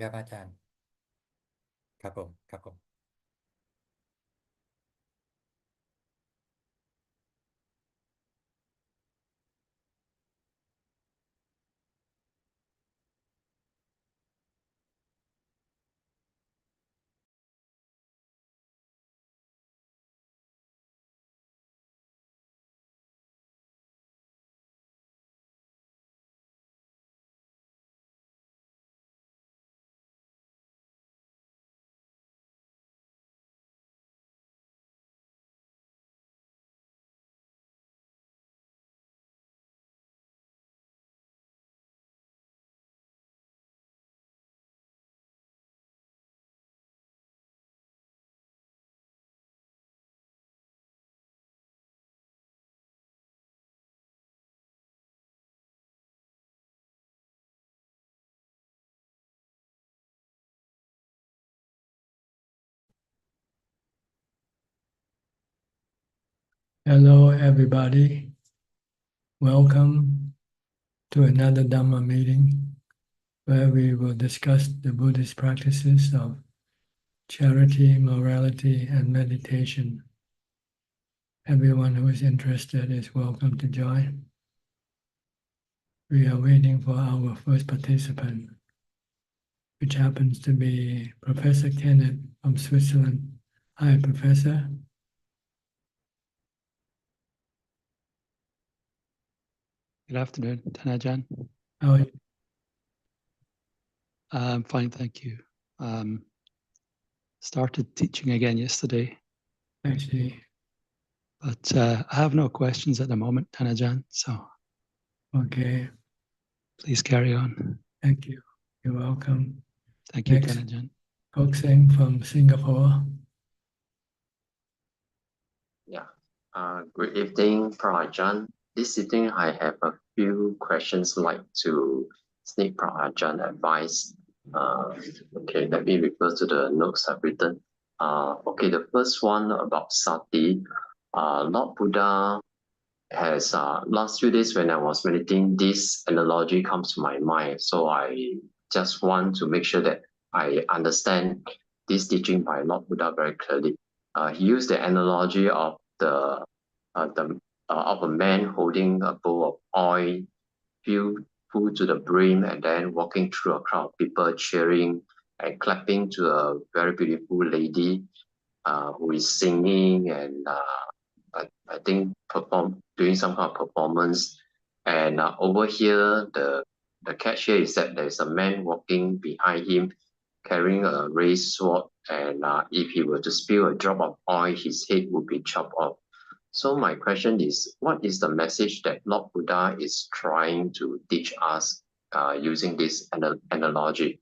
ครับอาจารย์ครับผมครับผม Hello, everybody. Welcome to another Dhamma meeting where we will discuss the Buddhist practices of charity, morality, and meditation. Everyone who is interested is welcome to join. We are waiting for our first participant, which happens to be Professor Kenneth from Switzerland. Hi, Professor. Good afternoon, Ajaan. How are you? I'm fine, thank you. Started teaching again yesterday, Actually, but I have no questions at the moment, Ajaan, so okay. please carry on. Thank you. You're welcome. Thank you, Next, Ajaan. Kok Seng from Singapore. Yeah. Good evening, Ajaan. This evening, I have a few questions like to seek Ajaan advice. Okay, let me refer to the notes I've written. Okay, the first one about Sati. Lord Buddha has last few days when I was meditating, this analogy comes to my mind. So I just want to make sure that I understand this teaching by Lord Buddha very clearly. He used the analogy of the of a man holding a bowl of oil filled full to the brim and then walking through a crowd of people cheering and clapping to a very beautiful lady who is singing and I think doing some kind of performance. And over here, the catch here is that there's a man walking behind him carrying a raised sword. And if he were to spill a drop of oil, his head would be chopped off. So my question is, what is the message that Lord Buddha is trying to teach us using this analogy?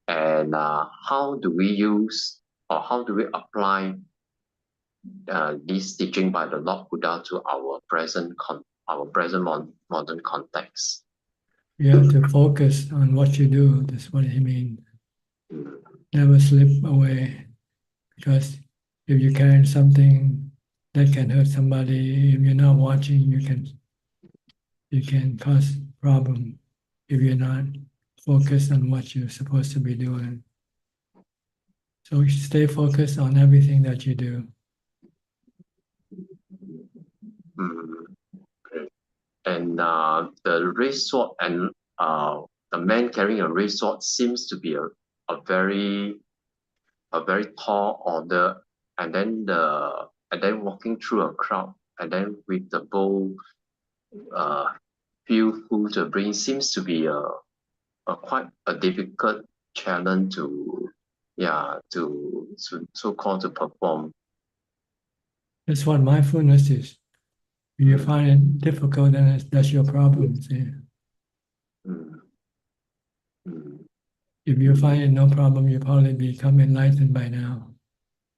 And how do we use or how do we apply this teaching by the Lord Buddha to our present modern context? You have to focus on what you do. That's what he means. Mm, Never slip away, because if you carry something that can hurt somebody, if you're not watching, you can cause problem if you're not focused on what you're supposed to be doing. So stay focused on everything that you do. mm, great. And the raised sword and the man carrying a raised sword seems to be a very tall order, and then walking through a crowd, and then with the bowl uh, filled full to bring seems to be a quite a difficult challenge to so called to perform. That's what mindfulness is. If you Mm, find it difficult, then that's your problem. See? mm, mm, If you find it no problem, you probably become enlightened by now.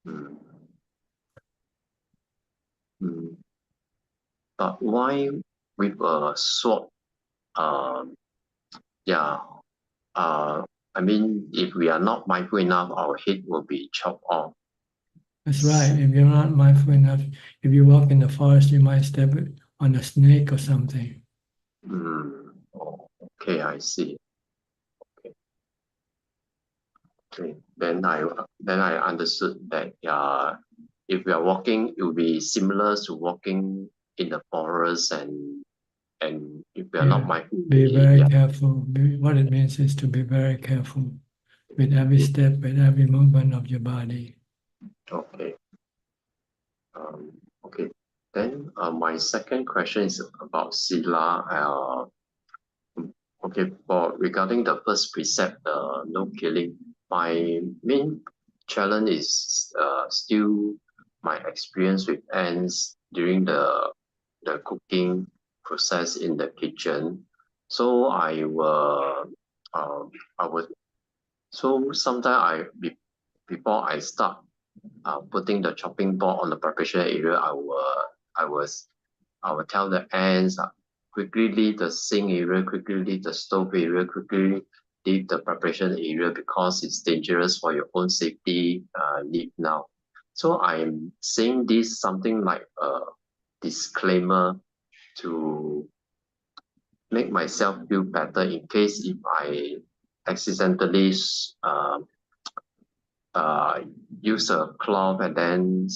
mm, mm. But why with a sword? Um, yeah. I mean, if we are not mindful enough, our head will be chopped off. That's right. If you're not mindful enough, if you walk in the forest, you might step on a snake or something. Oh, okay, I see. Okay. Then I understood that if we are walking, it will be similar to walking in the forest, and if we are not Yeah. mindful, Be very yeah. careful. What it means is to be very careful with every step, with every movement of your body. Okay. Okay. Then my second question is about sila. Okay, for regarding the first precept, no killing, my main challenge is still my experience with ants during the cooking process in the kitchen. So I would so sometimes before I start putting the chopping board on the preparation area, I was I will tell the ants quickly leave the sink area, quickly leave the stove area, quickly leave the preparation area because it's dangerous for your own safety. Leave now. So I'm saying this something like a disclaimer to make myself feel better in case if I accidentally uh, use a cloth and then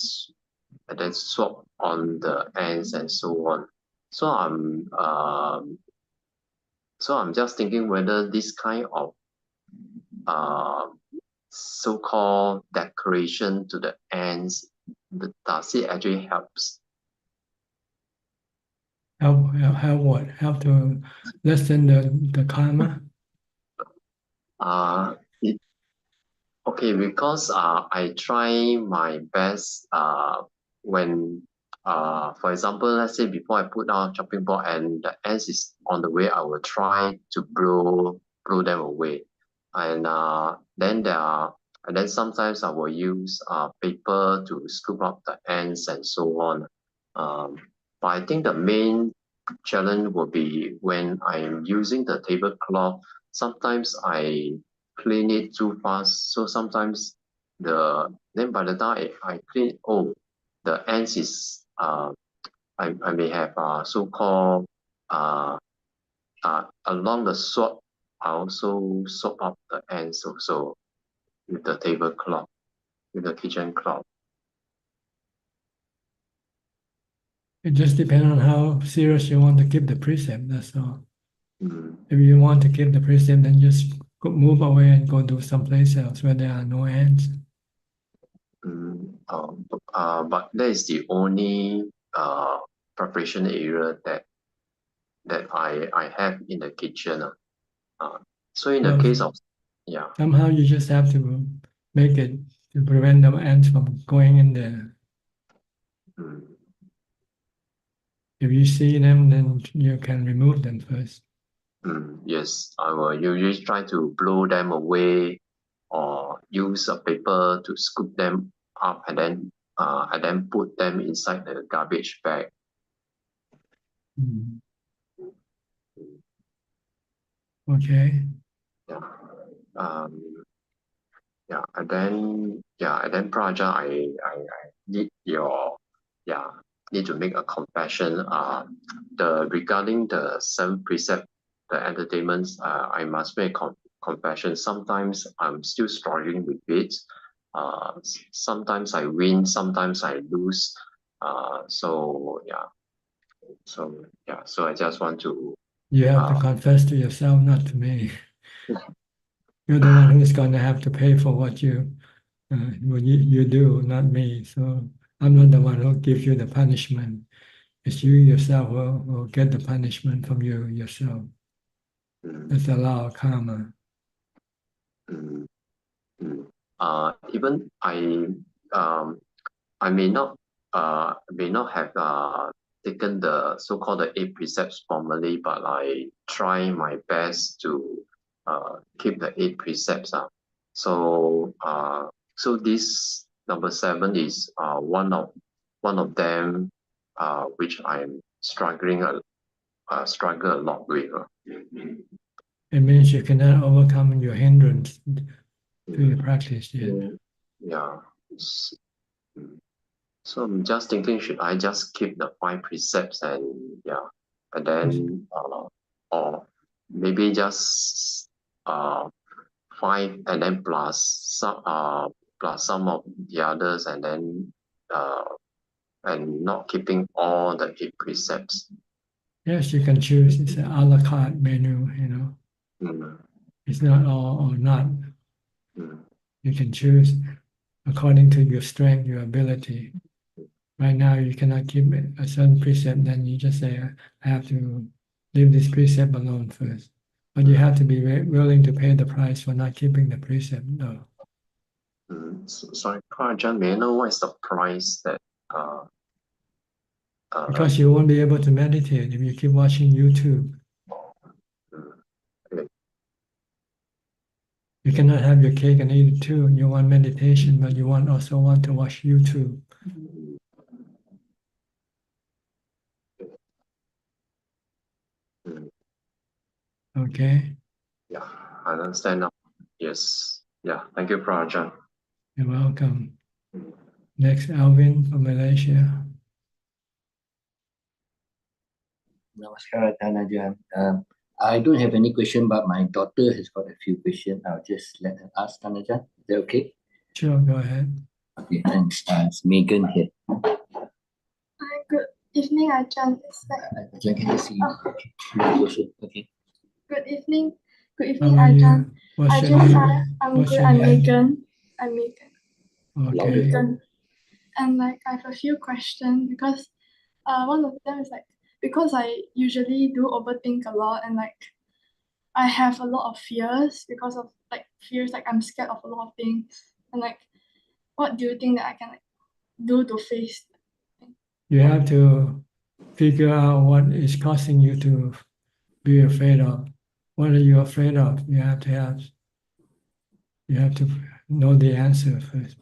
swap on the ends and so on. So I'm just thinking whether this kind of uh, so-called decoration to the ends, does it actually helps? Help what? Help to lessen the karma? Uh, it, okay, because I try my best when for example, let's say before I put down chopping board and the ants is on the way, I will try to blow them away. And then sometimes I will use paper to scoop up the ants and so on. Um, but I think the main challenge will be when I'm using the tablecloth. Sometimes I clean it too fast, so sometimes then by the time I clean, oh, the ants is I may have so-called uh, along the sword. I also soak up the ants also with the tablecloth, with the kitchen cloth. It just depends on how serious you want to keep the precept, that's all. Mm. If you want to keep the precept, then just move away and go to someplace else where there are no ants. But that is the only preparation area that I have in the kitchen. So in the Well, case of yeah, somehow you just have to make it to prevent the ants from going in there. mm, If you see them, then you can remove them first. yes, I will usually try to blow them away or use a paper to scoop them up and then put them inside the garbage bag. Mm. Okay. Yeah. Um, and then Praja, I need your need to make a confession. The regarding the seven precept, the entertainments, I must make confession. Sometimes I'm still struggling with it. Sometimes I win, sometimes I lose. So I just want to You have to uh, confess to yourself, not to me. You're the one who's going to have to pay for what you do, not me. So I'm not the one who gives you the punishment. It's you yourself will get the punishment from you yourself. mm, That's the law of karma. mm, mm. Even um I may not have taken the so-called the eight precepts formally, but I try my best to keep the eight precepts. So this number seven is one of them which I'm struggle a lot with. It means you cannot overcome your hindrance to your practice yet. Yeah. S- So I'm just thinking, should I just keep the five precepts and then or maybe just 5 and then plus some of the others, and then and not keeping all the 8 precepts. Yes, you can choose. It's an a la carte menu, you know. Mm, It's not all or not. mm, You can choose according to your strength, your ability. Right now, you cannot keep a certain precept, then you just say, I have to leave this precept alone first. But you have to be willing to pay the price for not keeping the precept, though. Sorry, Ajaan, may I know what is the price that Because you won't be able to meditate if you keep watching YouTube. okay. You cannot have your cake and eat it too. You want meditation, but you also want to watch YouTube. Mm, Okay, yeah, I understand now. Yes. Yeah, thank you, Ajaan. you're welcome. Next, Alvin from Malaysia. Namaskar, Ajaan. I don't have any question, but my daughter has got a few questions. I'll just let her ask, Ajaan. Is that okay? Sure, go ahead. Okay, thanks. It's Megan here. Hi, good evening, Ajaan. Ajaan, can you see you? Okay. No question. Okay. Good evening. Good How evening, are Ajaan. you? What's I your just name? I'm What's good. your I'm name? Megan. I'm Megan. Okay. Megan. And like I have a few questions because one of them is like because I usually do overthink a lot and like I have a lot of fears because of like fears like I'm scared of a lot of things and like what do you think that I can like do to face? You have to figure out what is causing you to be afraid of. What are you afraid of? You have to know the answer first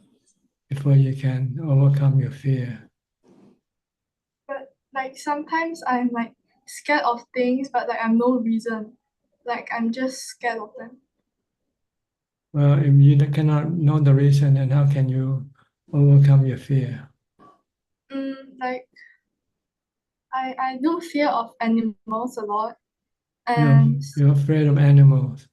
before you can overcome your fear. But like sometimes I'm like scared of things, but like I'm no reason. Like I'm just scared of them. Well, if you cannot know the reason, then how can you overcome your fear? Like I do fear of animals a lot, You're, and you're afraid of animals.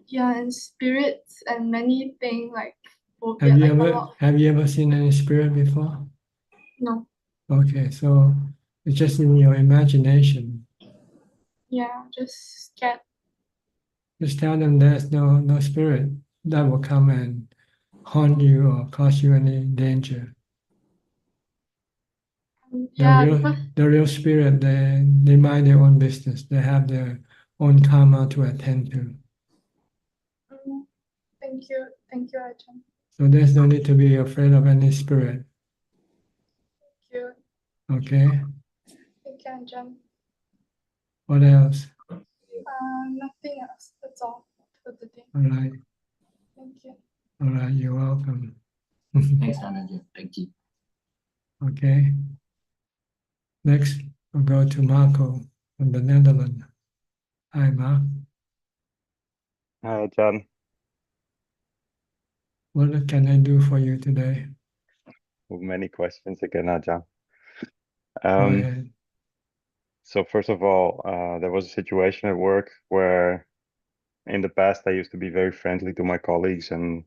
yeah, and spirits and many things like Have phobia, you like a ever lot. have you ever seen any spirit before? No, Okay, so it's just in your imagination. yeah, just scared. Just tell them there's no spirit that will come and haunt you or cause you any danger. Yeah, because The real spirit, they mind their own business. They have their own karma to attend to. thank you, Ajahn. So there's no need to be afraid of any spirit. Thank you, Okay. thank you, Ajahn. What else? Nothing else. That's all for today. All right. Thank you. All right. You're welcome. Thanks, Ajaan. Thank you. Okay. Next, we'll go to Marco from the Netherlands. Hi, Mark. Hi, John. What can I do for you today? Many questions again, Ajahn. Go ahead. So first of all, there was a situation at work where in the past I used to be very friendly to my colleagues and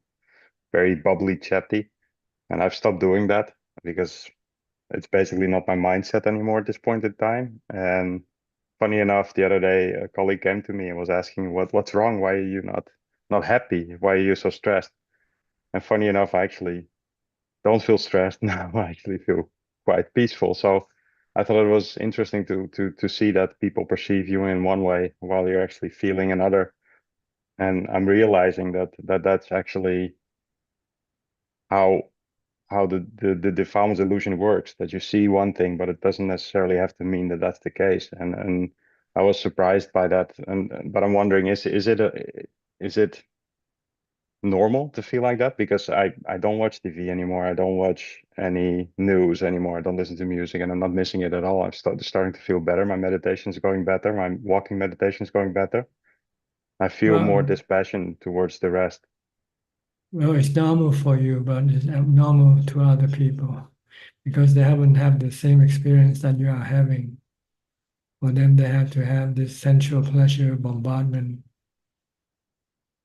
very bubbly, chatty, and I've stopped doing that because it's basically not my mindset anymore at this point in time. And funny enough, the other day a colleague came to me and was asking, "What's wrong? Why are you not happy? Why are you so stressed?" And funny enough, I actually don't feel stressed now. I actually feel quite peaceful. So I thought it was interesting to see that people perceive you in one way while you're actually feeling another. And I'm realizing that's actually how the defilement illusion works. That you see one thing, but it doesn't necessarily have to mean that that's the case. And I was surprised by that. But I'm wondering, is it normal to feel like that? Because I don't watch TV anymore. I don't watch any news anymore. I don't listen to music, and I'm not missing it at all. I'm starting to feel better. My meditation is going better. My walking meditation is going better. I feel more dispassion towards the rest. Well, it's normal for you, but it's abnormal to other people because they haven't had the same experience that you are having. For them, they have to have this sensual pleasure bombardment.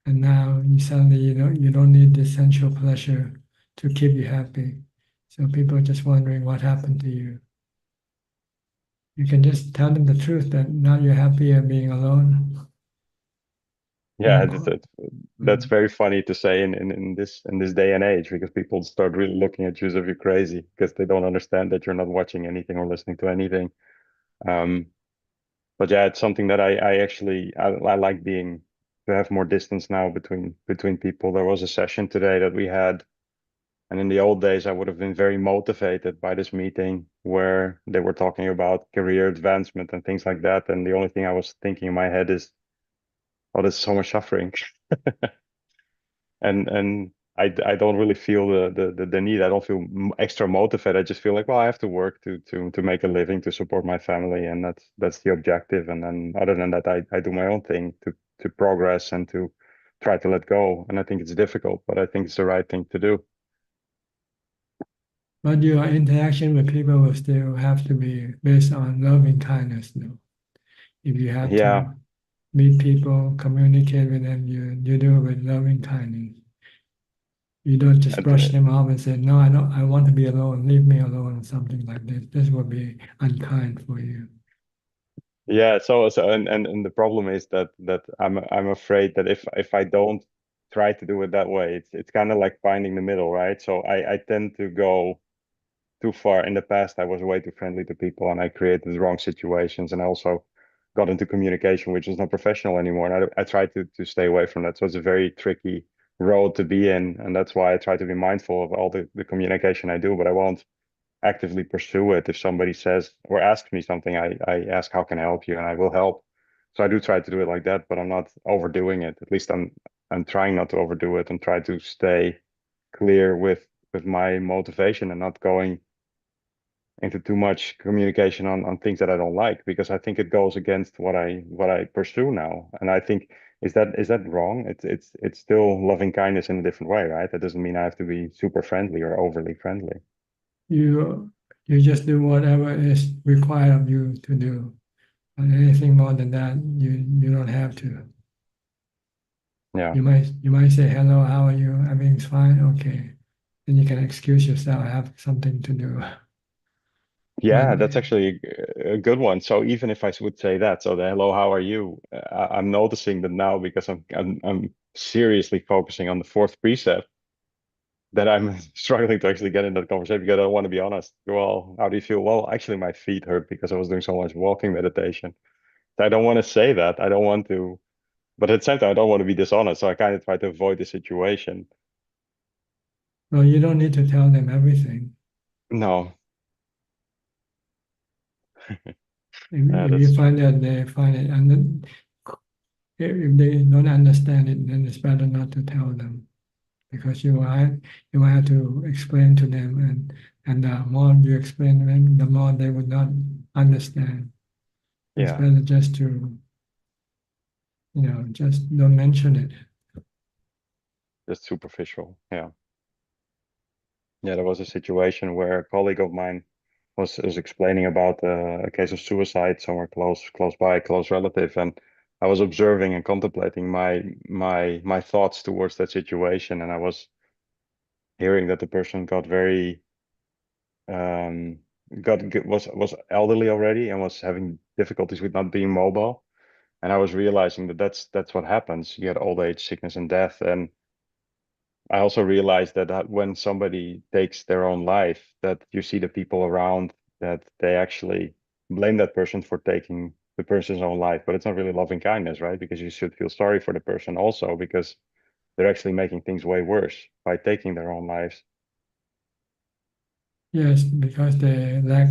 and now you suddenly you don't need the sensual pleasure to keep you happy. So people are just wondering what happened to you. You can just tell them the truth that now you're happier being alone. Yeah, Being that's very funny to say in this day and age, because people start really looking at you as if you're crazy because they don't understand that you're not watching anything or listening to anything. But yeah, it's something that I actually I like being to have more distance now between people. There was a session today that we had, and in the old days I would have been very motivated by this meeting where they were talking about career advancement and things like that. And the only thing I was thinking in my head is, oh, there's so much suffering. And I don't really feel the need. I don't feel extra motivated. I just feel like, well, I have to work to make a living, to support my family, and that's the objective. And then other than that, I do my own thing to progress and to try to let go. And I think it's difficult, but I think it's the right thing to do. But your interaction with people will still have to be based on loving kindness, no? If you have Yeah, to meet people, communicate with them, you do it with loving kindness. You don't just and, brush them off and say, no, I don't, I want to be alone, leave me alone, or something like this. This would be unkind for you. yeah. So and the problem is that I'm afraid that if I don't try to do it that way, it's kind of like finding the middle, right? So I tend to go too far. In the past, I was way too friendly to people and I created the wrong situations, and I also got into communication which was not professional anymore. And I tried to stay away from that. So it's a very tricky road to be in. And that's why I try to be mindful of all the communication I do, but I won't actively pursue it. If somebody says or asks me something, I ask, how can I help you? And I will help. So I do try to do it like that, but I'm not overdoing it. At least I'm trying not to overdo it and try to stay clear with my motivation and not going into too much communication on things that I don't like, because I think it goes against what I pursue now. And I think, is that wrong? It's still loving kindness in a different way, right? That doesn't mean I have to be super friendly or overly friendly. You you just do whatever is required of you to do. And anything more than that, you don't have to. Yeah. You might say hello, how are you? Everything's fine, okay. Then you can excuse yourself, I have something to do. But Yeah, that's actually a good one. So even if I would say that, so the hello, how are you? I'm noticing that now because I'm seriously focusing on the fourth precept, that I'm struggling to actually get in that conversation because I don't want to be honest. Well, how do you feel? Well, actually, my feet hurt because I was doing so much walking meditation. So I don't want to say that. I don't want to, but at the same time, I don't want to be dishonest. So I kind of try to avoid the situation. well, you don't need to tell them everything. No, If that's you find true. that they find it, and then if they don't understand it, then it's better not to tell them, because you will have to explain to them, and the more you explain to them, the more they would not understand. It's Yeah, better just to just don't mention it. just superficial. Yeah. Yeah, there was a situation where a colleague of mine was explaining about a case of suicide somewhere close by, close relative, and I was observing and contemplating my thoughts towards that situation, and I was hearing that the person got very um was elderly already and was having difficulties with not being mobile, and I was realizing that that's what happens. You get old age, sickness, and death, and I also realized that when somebody takes their own life, that you see the people around that they actually blame that person for taking the person's own life, but it's not really loving kindness, right? Because you should feel sorry for the person also, because they're actually making things way worse by taking their own lives. Yes, because they lack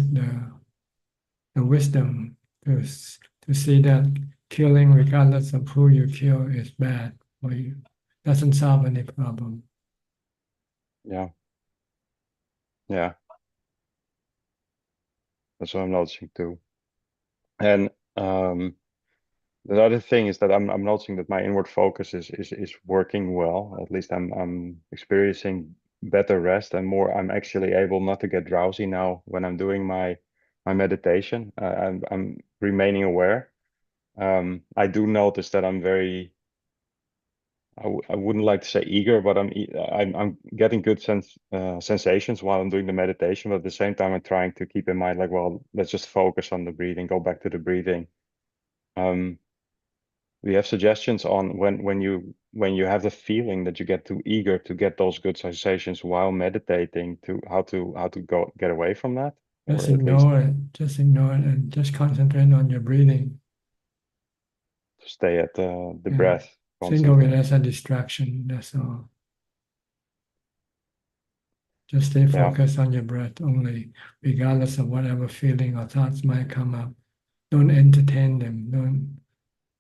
the wisdom to see that killing, regardless of who you kill, is bad for you. Doesn't solve any problem. Yeah, yeah, that's what I'm noticing too. And the other thing is that I'm noticing that my inward focus is working well. At least I'm experiencing better rest and more. I'm actually able not to get drowsy now when I'm doing my meditation. I'm remaining aware. I do notice that I'm very I wouldn't like to say eager, but I'm getting good sensations while I'm doing the meditation. But at the same time, I'm trying to keep in mind, like, well, let's just focus on the breathing, go back to the breathing. We have suggestions on when you have the feeling that you get too eager to get those good sensations while meditating, to how to go get away from that, or Just at least ignore it. Just ignore it and just concentrate on your breathing. to stay at the Yeah. breath Think of it constantly. as a distraction. That's all. Just stay Yeah, focused on your breath only, regardless of whatever feeling or thoughts might come up. Don't entertain them.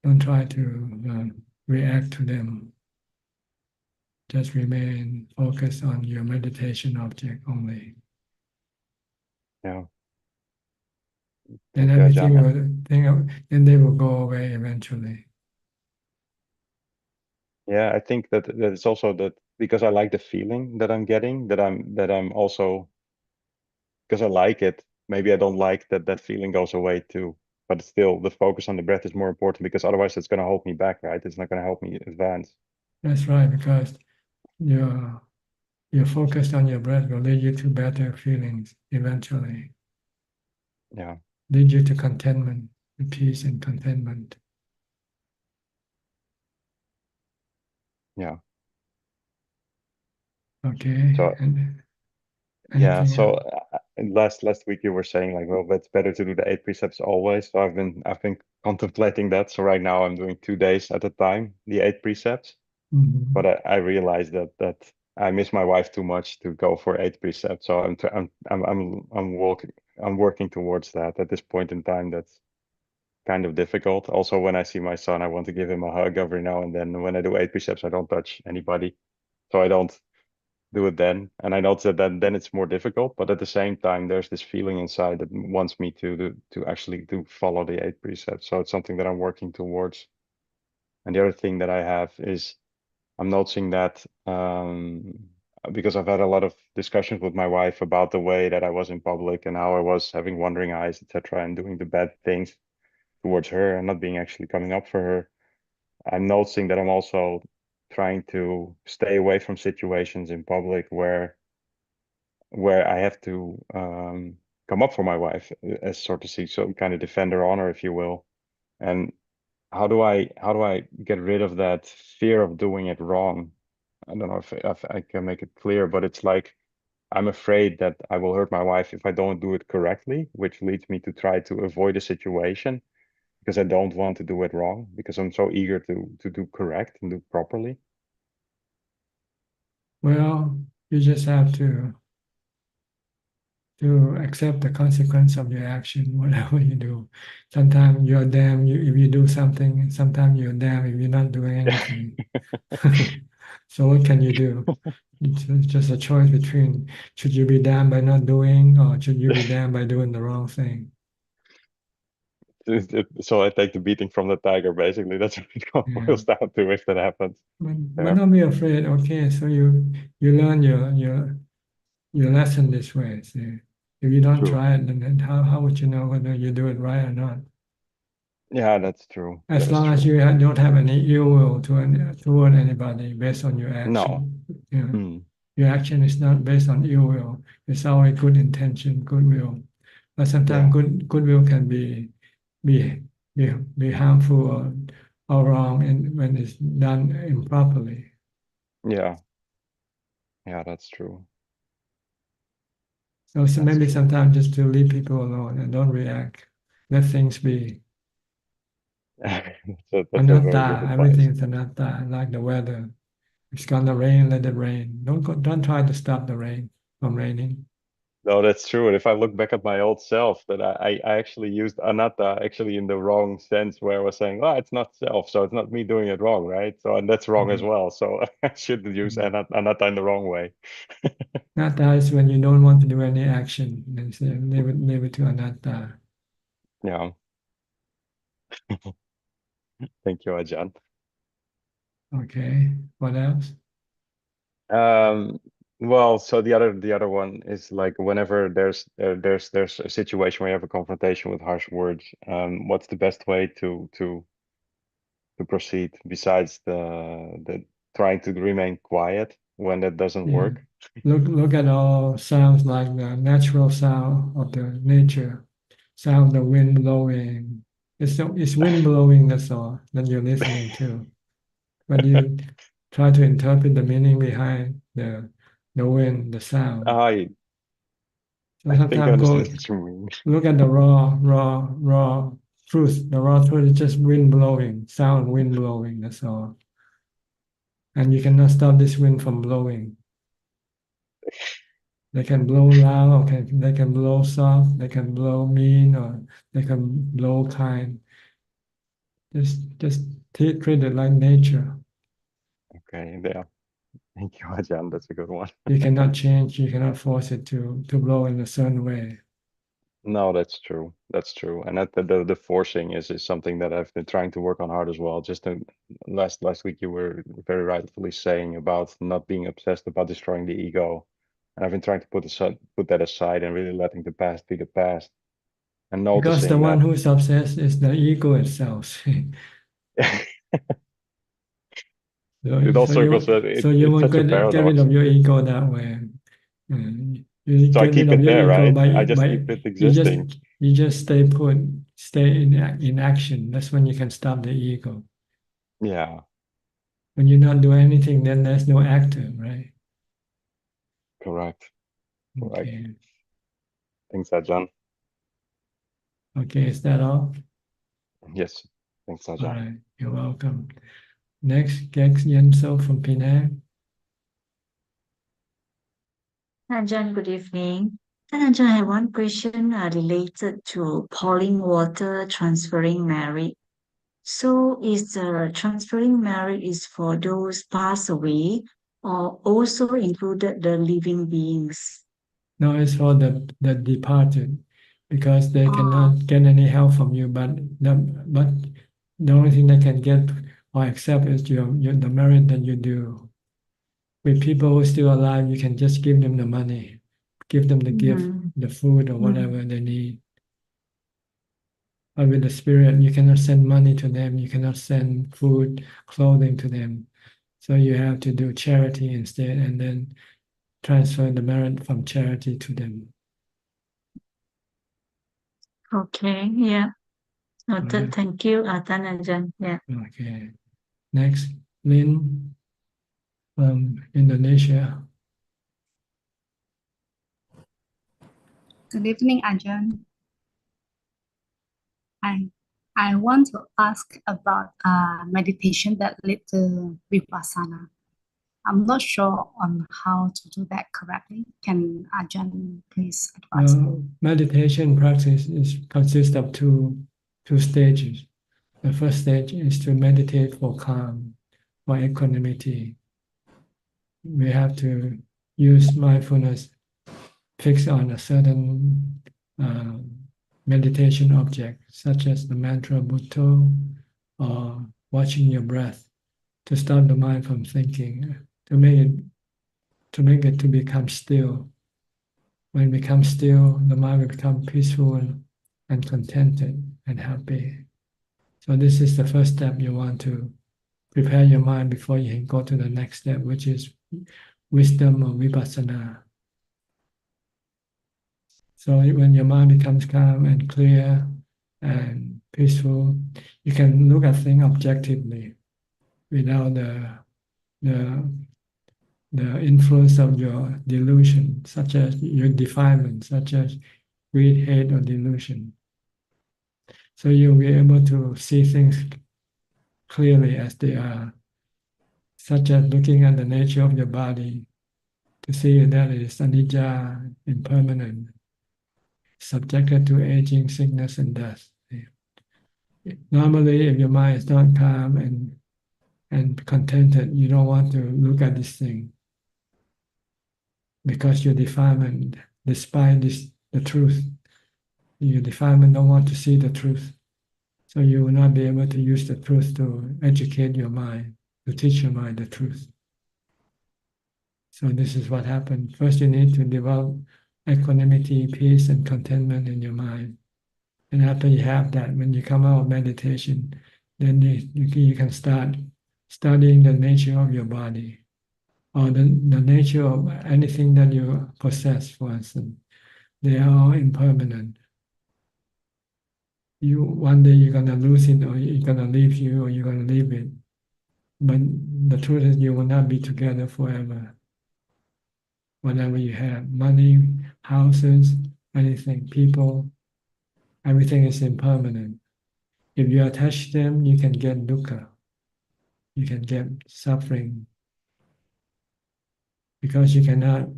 Don't try to react to them. Just remain focused on your meditation object only. yeah. Then Thank you, everything Ajahn. will then they will go away eventually. Yeah, I think that it's also that because I like the feeling that I'm getting, that I'm also, because I like it, maybe I don't like that feeling goes away too. But still, the focus on the breath is more important, because otherwise it's going to hold me back, right? It's not going to help me advance. That's right, because your focus on your breath will lead you to better feelings eventually. Yeah, Lead you to contentment, peace and contentment. yeah. Okay, So and yeah, anything so else? last week you were saying, like, well, it's better to do the 8 precepts always. So I've been contemplating that. So right now I'm doing 2 days at a time, the 8 precepts. Mhm. But I realized that I miss my wife too much to go for 8 precepts. So I'm working towards that. At this point in time, that's kind of difficult. Also, when I see my son, I want to give him a hug every now and then. When I do 8 precepts, I don't touch anybody, so I don't do it then. And I notice that then it's more difficult. But at the same time, there's this feeling inside that wants me to actually do follow the 8 precepts. So it's something that I'm working towards. And the other thing that I have is, I'm noticing that because I've had a lot of discussions with my wife about the way that I was in public and how I was having wandering eyes, etc., and doing the bad things towards her and not being actually coming up for her. I'm noticing that I'm also trying to stay away from situations in public where I have to come up for my wife, as sort of see, so kind of defend her honor, if you will. And how do I get rid of that fear of doing it wrong? I don't know if I can make it clear, but it's like I'm afraid that I will hurt my wife if I don't do it correctly, which leads me to try to avoid a situation because I don't want to do it wrong, because I'm so eager to do correct and do properly. Well, you just have to accept the consequence of your action, whatever you do. Sometimes you're damned if you do something, sometimes you're damned if you're not doing anything. So what can you do? It's just a choice between should you be damned by not doing or should you be damned by doing the wrong thing. So I take the beating from the tiger, basically. That's what it Yeah. boils down to if that happens. But Yeah, don't be afraid. Okay, so you learn your lesson this way. See, if you don't true. try it, then how would you know whether you do it right or not? Yeah, that's true. As That is long as true. you don't have any ill will toward anybody based on your No. action. You know, Mm, your action is not based on ill will. It's always good intention, goodwill. But sometimes yeah. goodwill can be be harmful or wrong when it's done improperly. Yeah. Yeah, that's true. So That's maybe true. sometimes just to leave people alone and don't react. Let things be. That's a very good Anatta, advice. everything is anatta, like the weather. It's gonna rain, let it rain. Don't try to stop the rain from raining. No, that's true. And if I look back at my old self, that I actually used anatta actually in the wrong sense, where I was saying, oh, it's not self, so it's not me doing it wrong, right? So, and that's wrong as Mhm. well. So I shouldn't use Mhm. anatta in the wrong way. Anatta is when you don't want to do any action. Then say, leave it to anatta. Yeah. Thank you, Ajahn. Okay. What else? Um, well, so the other one is like, whenever there's a situation where you have a confrontation with harsh words, what's the best way to proceed besides the trying to remain quiet when that doesn't Yeah. work. Look at all sounds like the natural sound of the nature, sound of the wind blowing. It's wind blowing, that's all that you're listening to. But you try to interpret the meaning behind the wind, the sound. I So I think I sometimes go understand what you mean. look at the raw truth. The raw truth is just wind blowing, sound wind blowing, that's all. And you cannot stop this wind from blowing. They can blow loud, okay, they can blow soft, they can blow mean, or they can blow kind. Just treat it like nature. Okay, yeah. Thank you, Ajahn. That's a good one. You cannot change, you cannot force it to blow in a certain way. No, that's true. That's true. And that the forcing is something that I've been trying to work on hard as well. Just last week you were very rightfully saying about not being obsessed about destroying the ego. And I've been trying to put that aside and really letting the past be the past and Because the noticing one that. who's obsessed is the ego itself. It all circles that So you it's won't such a get rid paradox. of your ego that way. You So I get rid keep of it your there, ego right? I by just keep it you existing. just stay put, stay in action. That's when you can stop the ego. Yeah, When you not do anything, then there's no actor, right? correct. Correct. Okay. Thanks, Ajahn. Okay, is that all? Yes. Thanks, All Ajahn. right, you're welcome. Next, Gex Yenso from Penang. Ajahn, good evening. Ajahn, I have one question related to pouring water, transferring merit. So is the transferring merit is for those passed away or also included the living beings? No, it's for the departed, because they Oh, cannot get any help from you. But the only thing they can get or accept is the merit that you do. With people who are still alive, you can just give them the money, give them the gift, mhm, the food, or mhm. whatever they need. But with the spirit, you cannot send money to them, you cannot send food, clothing to them. So you have to do charity instead, and then transfer the merit from charity to them. Okay, yeah. Noted. Alright. Thank you, Ajahn. Yeah. Okay. Next, Lynn from Indonesia. Good evening, Ajahn. I want to ask about meditation that lead to vipassana. I'm not sure on how to do that correctly. Can Ajahn please advise me? Meditation practice consists of two stages. The first stage is to meditate for calm, for equanimity. We have to use mindfulness fixed on a certain meditation object, such as the mantra Bhutto or watching your breath, to stop the mind from thinking, to make it to become still. When it becomes still, the mind will become peaceful and contented and happy. So this is the first step. You want to prepare your mind before you can go to the next step, which is wisdom or vipassana. So when your mind becomes calm and clear and peaceful, you can look at things objectively without the influence of your delusion, such as your defilement, such as greed, hate, or delusion. So you'll be able to see things clearly as they are, such as looking at the nature of your body, to see that it is anicca, impermanent, subjected to aging, sickness, and death. Normally, if your mind is not calm and contented, you don't want to look at this thing, because your defilement, despite the truth, your defilement don't want to see the truth. So you will not be able to use the truth to educate your mind, to teach your mind the truth. So this is what happened. First, you need to develop equanimity, peace, and contentment in your mind. And after you have that, when you come out of meditation, then you can start studying the nature of your body or the nature of anything that you possess, for instance. They are all impermanent. You one day you're gonna lose it, or you're gonna leave you, or you're gonna leave it. But the truth is, you will not be together forever. Whatever you have, money, houses, anything, people, everything is impermanent. If you attach them, you can get dukkha. You can get suffering because you cannot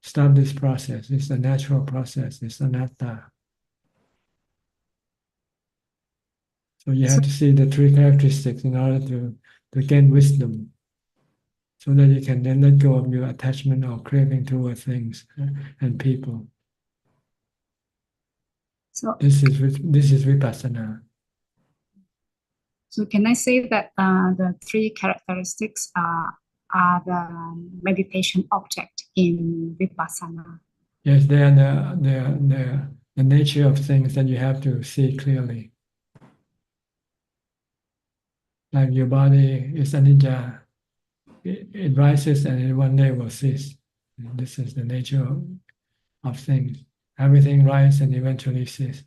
stop this process. It's a natural process. It's anatta. So you have to see the three characteristics in order to gain wisdom, so that you can then let go of your attachment or craving toward things and people. So, This is vipassana. so can I say that the three characteristics are the meditation object in vipassana? Yes, they are the nature of things that you have to see clearly. Like your body is anicca, it rises and it one day will cease. This is the nature of things. Everything rises and eventually ceases,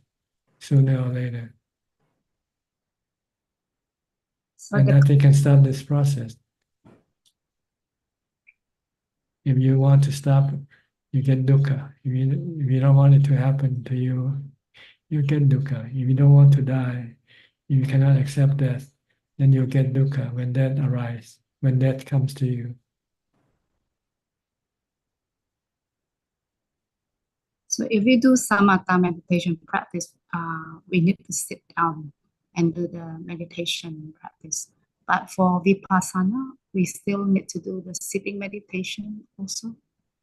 sooner or later. So And the, nothing can stop this process. If you want to stop, you get dukkha. If you don't want it to happen to you, you get dukkha. If you don't want to die, if you cannot accept death, then you get dukkha when death arises, when death comes to you. so if we do samatha meditation practice, we need to sit down and do the meditation practice. But for vipassana, we still need to do the sitting meditation also.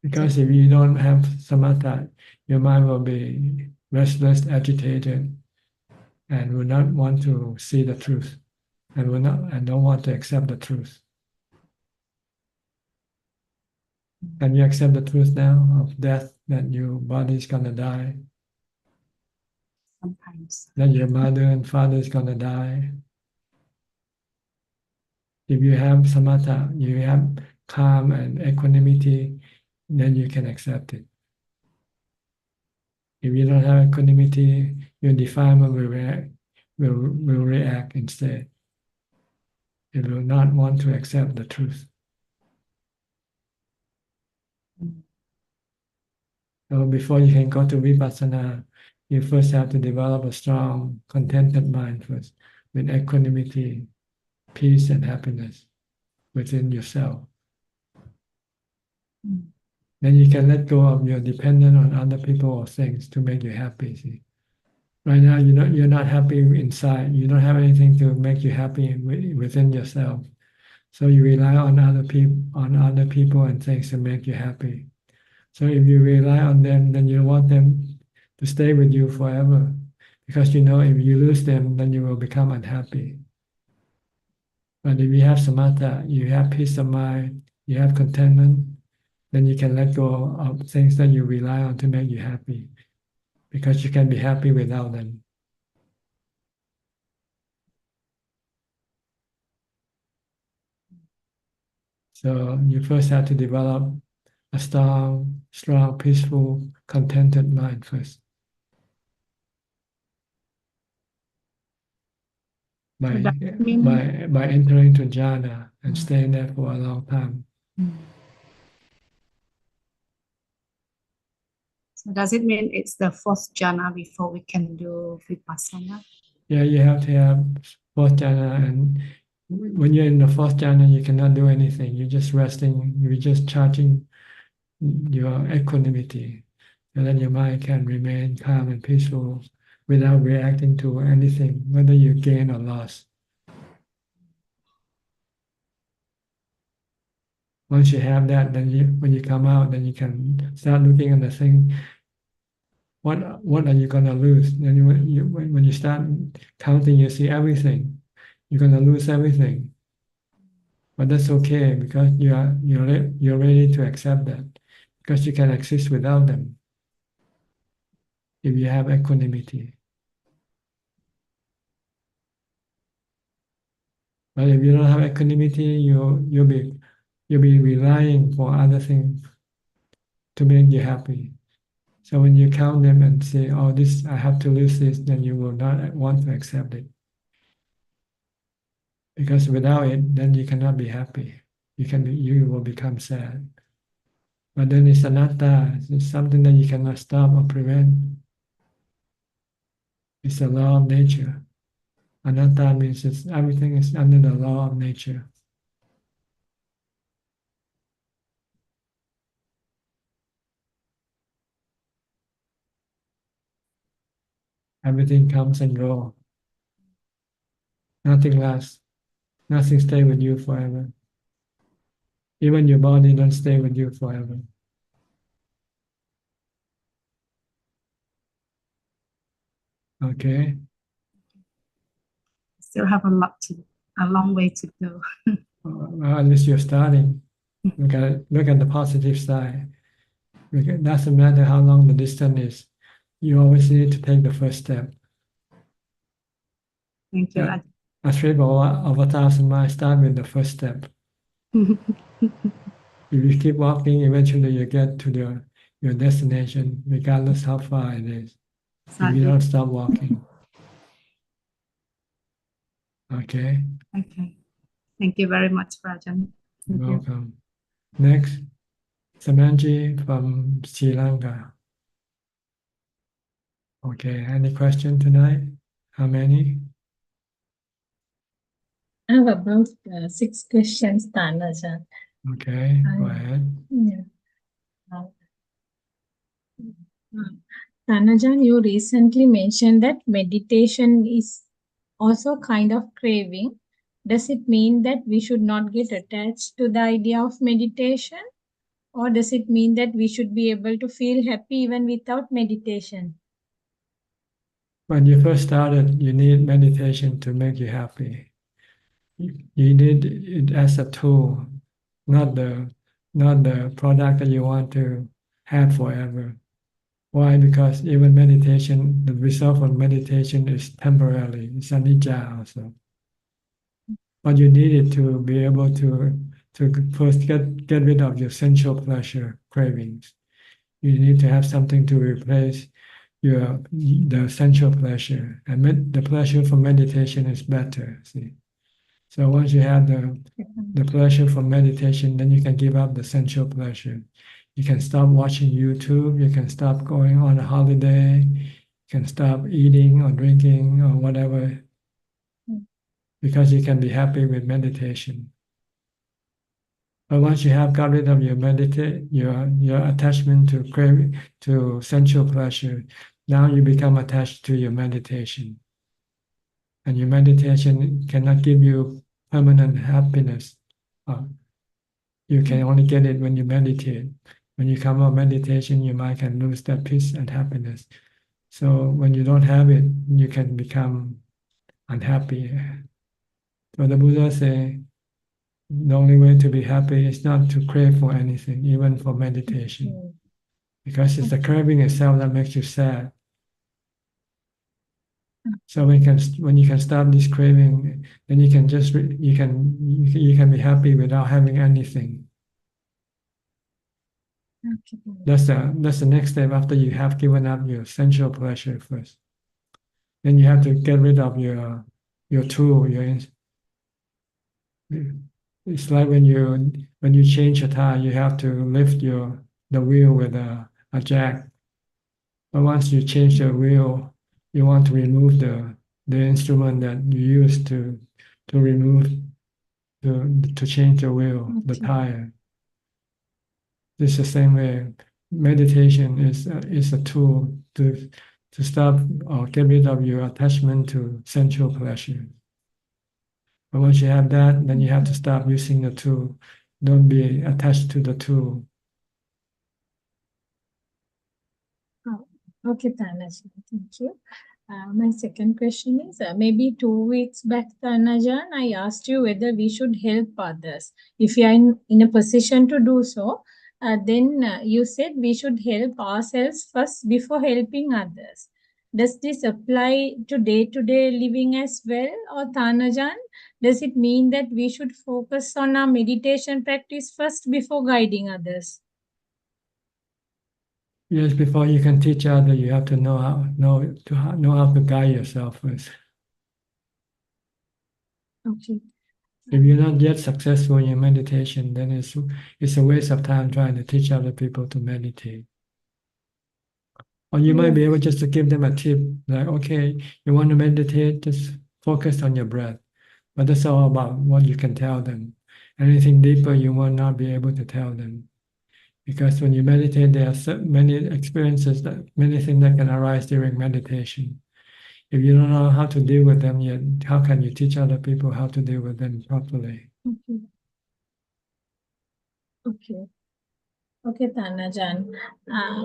Because if you don't have samatha, your mind will be restless, agitated, and will not want to see the truth, and don't want to accept the truth. Can you accept the truth now of death, that your body is gonna die, Sometimes. that your mother and father is gonna die? If you have samatha, you have calm and equanimity, then you can accept it. If you don't have equanimity, your defilement will react instead. It will not want to accept the truth. So before you can go to vipassana, you first have to develop a strong, contented mind first, with equanimity, peace, and happiness within yourself. Then you can let go of your dependence on other people or things to make you happy. See? Right now, you're not happy inside. You don't have anything to make you happy within yourself. So you rely on other people and things to make you happy. So if you rely on them, then you want them to stay with you forever, because you know if you lose them, then you will become unhappy. But if you have samatha, you have peace of mind, you have contentment, then you can let go of things that you rely on to make you happy, because you can be happy without them. So you first have to develop a strong, peaceful, contented mind first. By entering to jhana and staying there for a long time. So does it mean it's the fourth jhana before we can do vipassana? Yeah, you have to have fourth jhana, and when you're in the fourth jhana, you cannot do anything. You're just resting. You're just charging your equanimity, so that your mind can remain calm and peaceful without reacting to anything, whether you gain or loss. Once you have that, then when you come out, then you can start looking at the thing. What are you gonna lose? Then when you start counting, you see everything. You're gonna lose everything, but that's okay, because you're ready to accept that, because you can exist without them if you have equanimity. But if you don't have equanimity, you'll be relying for other things to make you happy. So when you count them and say, "Oh, this I have to lose this," then you will not want to accept it. Because without it, then you cannot be happy. You will become sad. But then it's anatta. It's something that you cannot stop or prevent. It's a law of nature. Anatta means everything is under the law of nature. Everything comes and goes. Nothing lasts. Nothing stays with you forever. Even your body don't stay with you forever. Okay. Still have a long way to go. Well, at least you're starting. Look at the positive side. It doesn't matter how long the distance is. You always need to take the first step. Thank you. Yeah. A trip of 1,000 miles start with the first step. If you keep walking, eventually you get to your destination, regardless how far it is. If you don't stop walking. Okay. Okay. Thank you very much, Rajan. Thank you. Welcome. Next, Samanji from Sri Lanka. Okay, any question tonight? How many? I have about 6 questions, Ajaan. Okay, go ahead. Yeah. Ajaan, you recently mentioned that meditation is also kind of craving. Does it mean that we should not get attached to the idea of meditation? Or does it mean that we should be able to feel happy even without meditation? When you first started, you need meditation to make you happy. You need it as a tool, not the product that you want to have forever. Why? Because even meditation, the result of meditation is temporary. It's anicca also. But you need it to be able to first get rid of your sensual pleasure cravings. You need to have something to replace the sensual pleasure, and the pleasure from meditation is better. See, so once you have the pleasure from meditation, then you can give up the sensual pleasure. You can stop watching YouTube. You can stop going on a holiday. You can stop eating or drinking or whatever, because you can be happy with meditation. But once you have got rid of your attachment to sensual pleasure, now you become attached to your meditation. And your meditation cannot give you permanent happiness. You can only get it when you meditate. When you come out of meditation, your mind can lose that peace and happiness. So when you don't have it, you can become unhappy. So the Buddha say, the only way to be happy is not to crave for anything, even for meditation, because it's the craving itself that makes you sad. So when you can stop this craving, then you can be happy without having anything. Okay. That's the next step after you have given up your sensual pleasure first. Then you have to get rid of your tool. It's like when you change a tire, you have to lift the wheel with a jack. But once you change the wheel, you want to remove the instrument that you use to change the wheel, the tire. It's the same way. Meditation is a tool to stop or get rid of your attachment to sensual pleasure. But once you have that, then you have to stop using the tool. Don't be attached to the tool. Oh, okay, Ajaan, thank you. My second question is, maybe 2 weeks back, Ajaan, I asked you whether we should help others. If you are in a position to do so, then you said we should help ourselves first before helping others. Does this apply to day-to-day living as well? Or Ajaan, does it mean that we should focus on our meditation practice first before guiding others? Yes, before you can teach others, you have to know how to guide yourself first. Okay. If you're not yet successful in your meditation, then it's a waste of time trying to teach other people to meditate. Or you might be able just to give them a tip, like, okay, you want to meditate, just focus on your breath. But that's all about what you can tell them. Anything deeper, you will not be able to tell them. Because when you meditate, there are so many experiences, many things that can arise during meditation. If you don't know how to deal with them yet, how can you teach other people how to deal with them properly? Okay. Okay. Okay, Tanajan.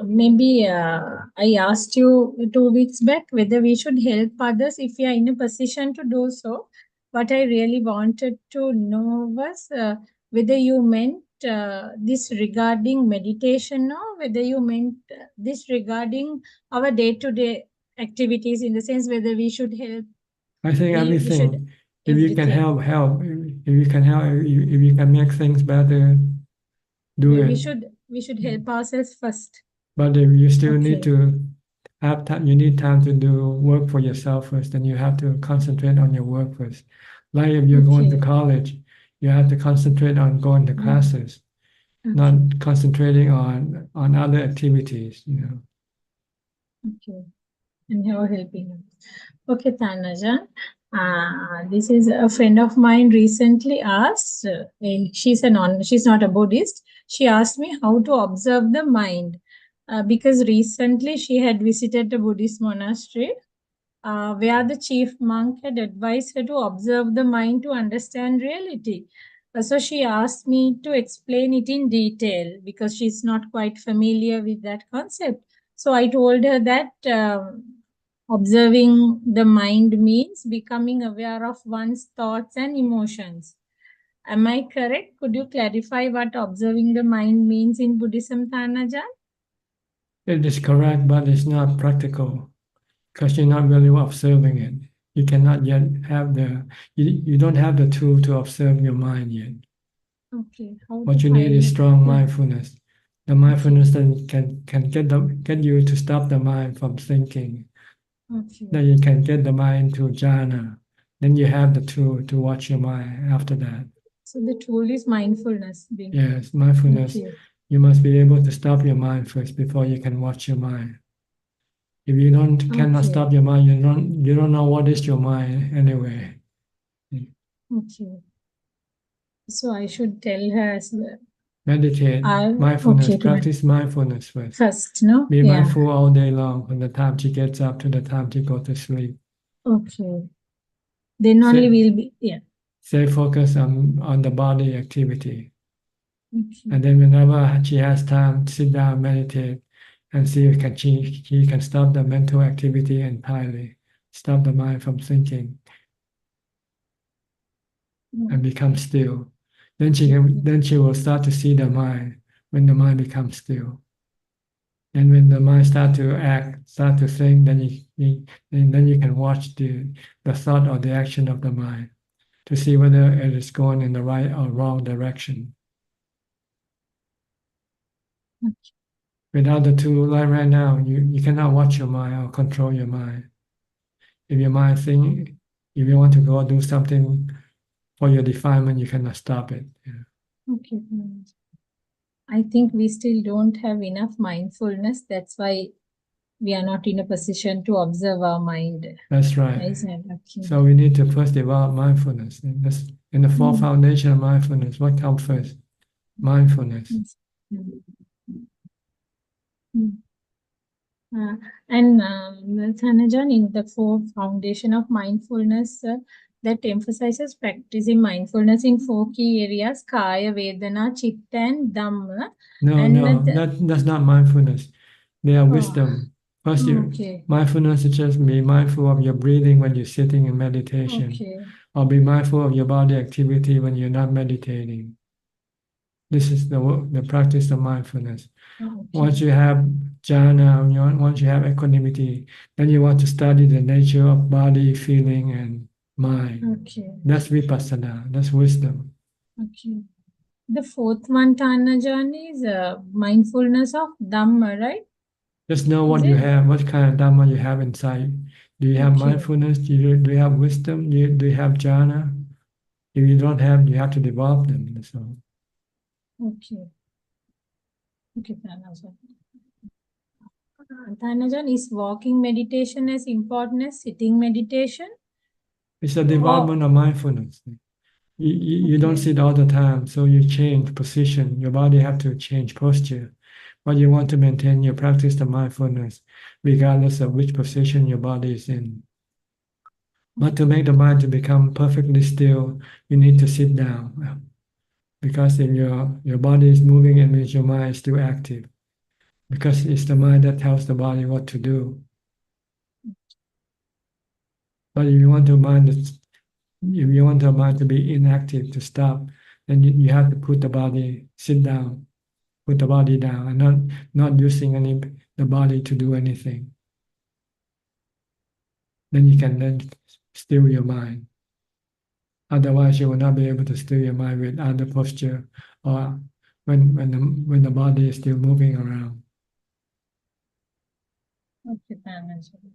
Maybe I asked you 2 weeks back whether we should help others if we are in a position to do so. What I really wanted to know was whether you meant this regarding meditation or whether you meant this regarding our day-to-day activities, in the sense whether we should help. I think We should everything. If you can everything. help. If you can help, if you can make things better, do We it. should help ourselves first. But if you still need Okay. to have time, you need time to do work for yourself first, then you have to concentrate on your work first. Like if you're going to Okay. college, you have to concentrate on going to classes, not Okay. concentrating on other activities, you know. Okay. And you're helping us. Okay, Tanaja. This is a friend of mine recently asked, she's not a Buddhist. She asked me how to observe the mind because recently she had visited a Buddhist monastery where the chief monk had advised her to observe the mind to understand reality. So she asked me to explain it in detail because she's not quite familiar with that concept. So I told her that observing the mind means becoming aware of one's thoughts and emotions. Am I correct? Could you clarify what observing the mind means in Buddhism, Tanajan? It is correct, but it's not practical because you're not really observing it. You cannot yet have you don't have the tool to observe your mind yet. Okay. What you need is strong mindfulness. The mindfulness then can get you to stop the mind from thinking. Okay. Then you can get the mind to jhana. Then you have the tool to watch your mind after that. So the tool is mindfulness. Yes, mindfulness. Okay. You must be able to stop your mind first before you can watch your mind. If you cannot Okay. stop your mind, you don't know what is your mind anyway. Okay. So I should tell her as well. Meditate, mindfulness, practice mindfulness first. First, no? Be Yeah. mindful all day long from the time she gets up to the time she goes to sleep. Okay. Then only we'll be, yeah. Stay focused on the body activity. Okay. And then whenever she has time, sit down, meditate, and see if she can stop the mental activity entirely, stop the mind from thinking, and become still. Then she will start to see the mind when the mind becomes still. And when the mind start to act, start to think, then you can watch the thought or the action of the mind to see whether it is going in the right or wrong direction. Okay. Without the tool, like right now, you cannot watch your mind or control your mind. If your mind think, if you want to go do something for your defilement, you cannot stop it. Yeah. Okay. I think we still don't have enough mindfulness. That's why we are not in a position to observe our mind. That's right. Okay. So we need to first develop mindfulness. In the four foundation of mindfulness, what comes first? Mindfulness. And Thanajan, in the four foundation of mindfulness, that emphasizes practicing mindfulness in four key areas: Kaya, Vedana, Chitta, and Dhamma. No, that's not mindfulness. They are wisdom. First, mindfulness is just be mindful of your breathing when you're sitting in meditation, or be mindful of your body activity when you're not meditating. This is the practice of mindfulness. Once you have jhana, once you have equanimity, then you want to study the nature of body, feeling, and mind. Okay. That's vipassana, that's wisdom. Okay. The fourth one, Tanajan, is mindfulness of Dhamma, right? Just know Is what you it? have, what kind of Dhamma you have inside. Do you have Okay. mindfulness? Do you have wisdom? Do you have jhana? If you don't have, you have to develop them. So Okay. Okay, Tanajan. Tanajan, is walking meditation as important as sitting meditation? it's a Or, development of mindfulness. You don't okay. sit all the time, so you change position. Your body have to change posture. But you want to maintain your practice of mindfulness, regardless of which position your body is in. But to make the mind to become perfectly still, you need to sit down. Because if your body is moving, it means your mind is still active. Because it's the mind that tells the body what to do. But if you want the mind to be inactive, to stop, then you have to put the body, sit down, put the body down, and not using the body to do anything. Then you can then still your mind. Otherwise, you will not be able to still your mind with other posture or when the body is still moving around. Okay, Tanajan.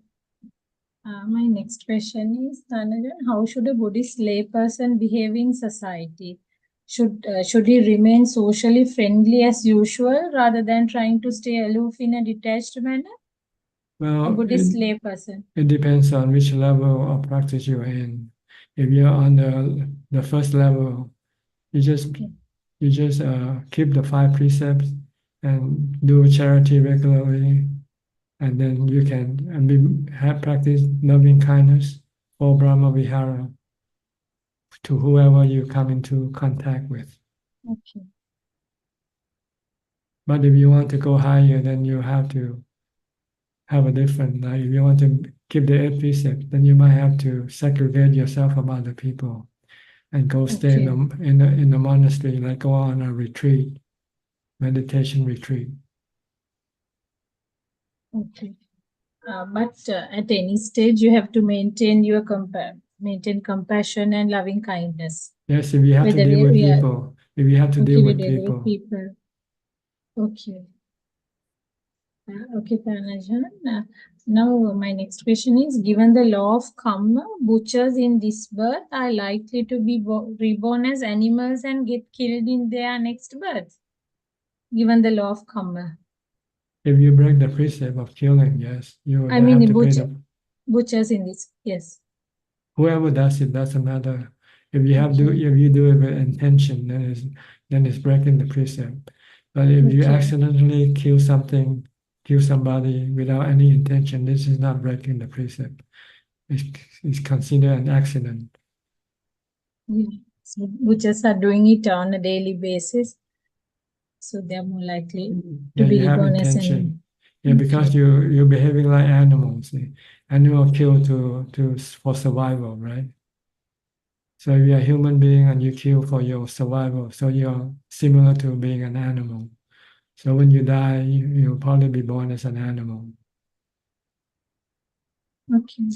My next question is, Tanajan, how should a Buddhist layperson behave in society? Should he remain socially friendly as usual rather than trying to stay aloof in a detached manner? A Well, Buddhist layperson. it depends on which level of practice you're in. If you're on the first level, you just Okay. keep the 5 precepts and do charity regularly, and then you can have practice loving kindness or Brahma Vihara to whoever you come into contact with. Okay. But if you want to go higher, then you have to have a different. Like if you want to keep the 8 precepts, then you might have to segregate yourself from other people and go stay Okay. in the monastery, like go on a retreat, meditation retreat. Okay. But at any stage, you have to maintain your maintain compassion and loving kindness. Yes, if you have to Whether deal with we are people, if you have to okay deal with with other people. people. Okay. Okay, Tanajan. Now, my next question is, given the law of karma, butchers in this birth are likely to be reborn as animals and get killed in their next birth, given the law of karma. If you break the precept of killing, yes, you will I mean, have to pay the. butchers in this, yes. Whoever does it doesn't matter. If you Okay. do it with intention, then it's breaking the precept. But if you Okay. accidentally kill somebody without any intention, this is not breaking the precept. It's considered an accident. Yeah. So butchers are doing it on a daily basis, so they are more likely to Yeah, be you have reborn as an intention. Yeah, okay. because you're behaving like animals. Animal kill for survival, right? So you're a human being and you kill for your survival. So you're similar to being an animal. So when you die, you'll probably be born as an animal. Okay.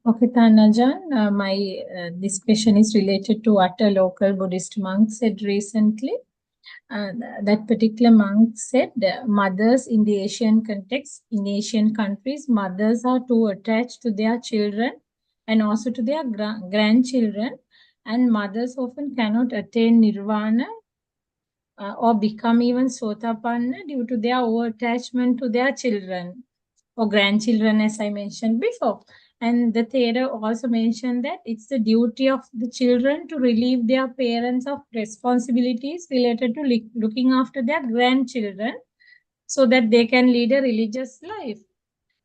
Okay, Tanajan, this question is related to what a local Buddhist monk said recently. That particular monk said mothers in the Asian context, in Asian countries, mothers are too attached to their children and also to their grandchildren, and mothers often cannot attain nirvana or become even sotapanna due to their over-attachment to their children or grandchildren, as I mentioned before. And the Thera also mentioned that it's the duty of the children to relieve their parents of responsibilities related to looking after their grandchildren so that they can lead a religious life.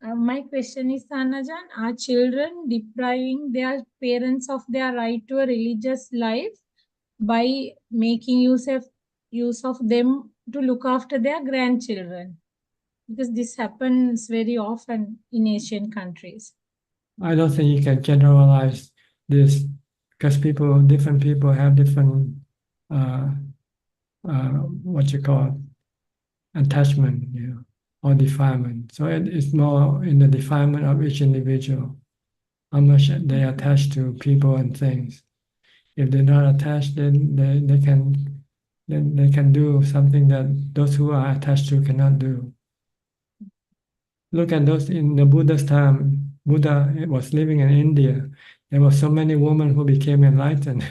My question is, Tanajan, are children depriving their parents of their right to a religious life by making use of them to look after their grandchildren? Because this happens very often in Asian countries. I don't think you can generalize this because different people have different, what you call attachment, or defilement. So it's more in the defilement of each individual. how much they attach to people and things. If they're not attached, then they can do something that those who are attached to cannot do. Look at those in the Buddha's time. Buddha was living in India. There were so many women who became enlightened,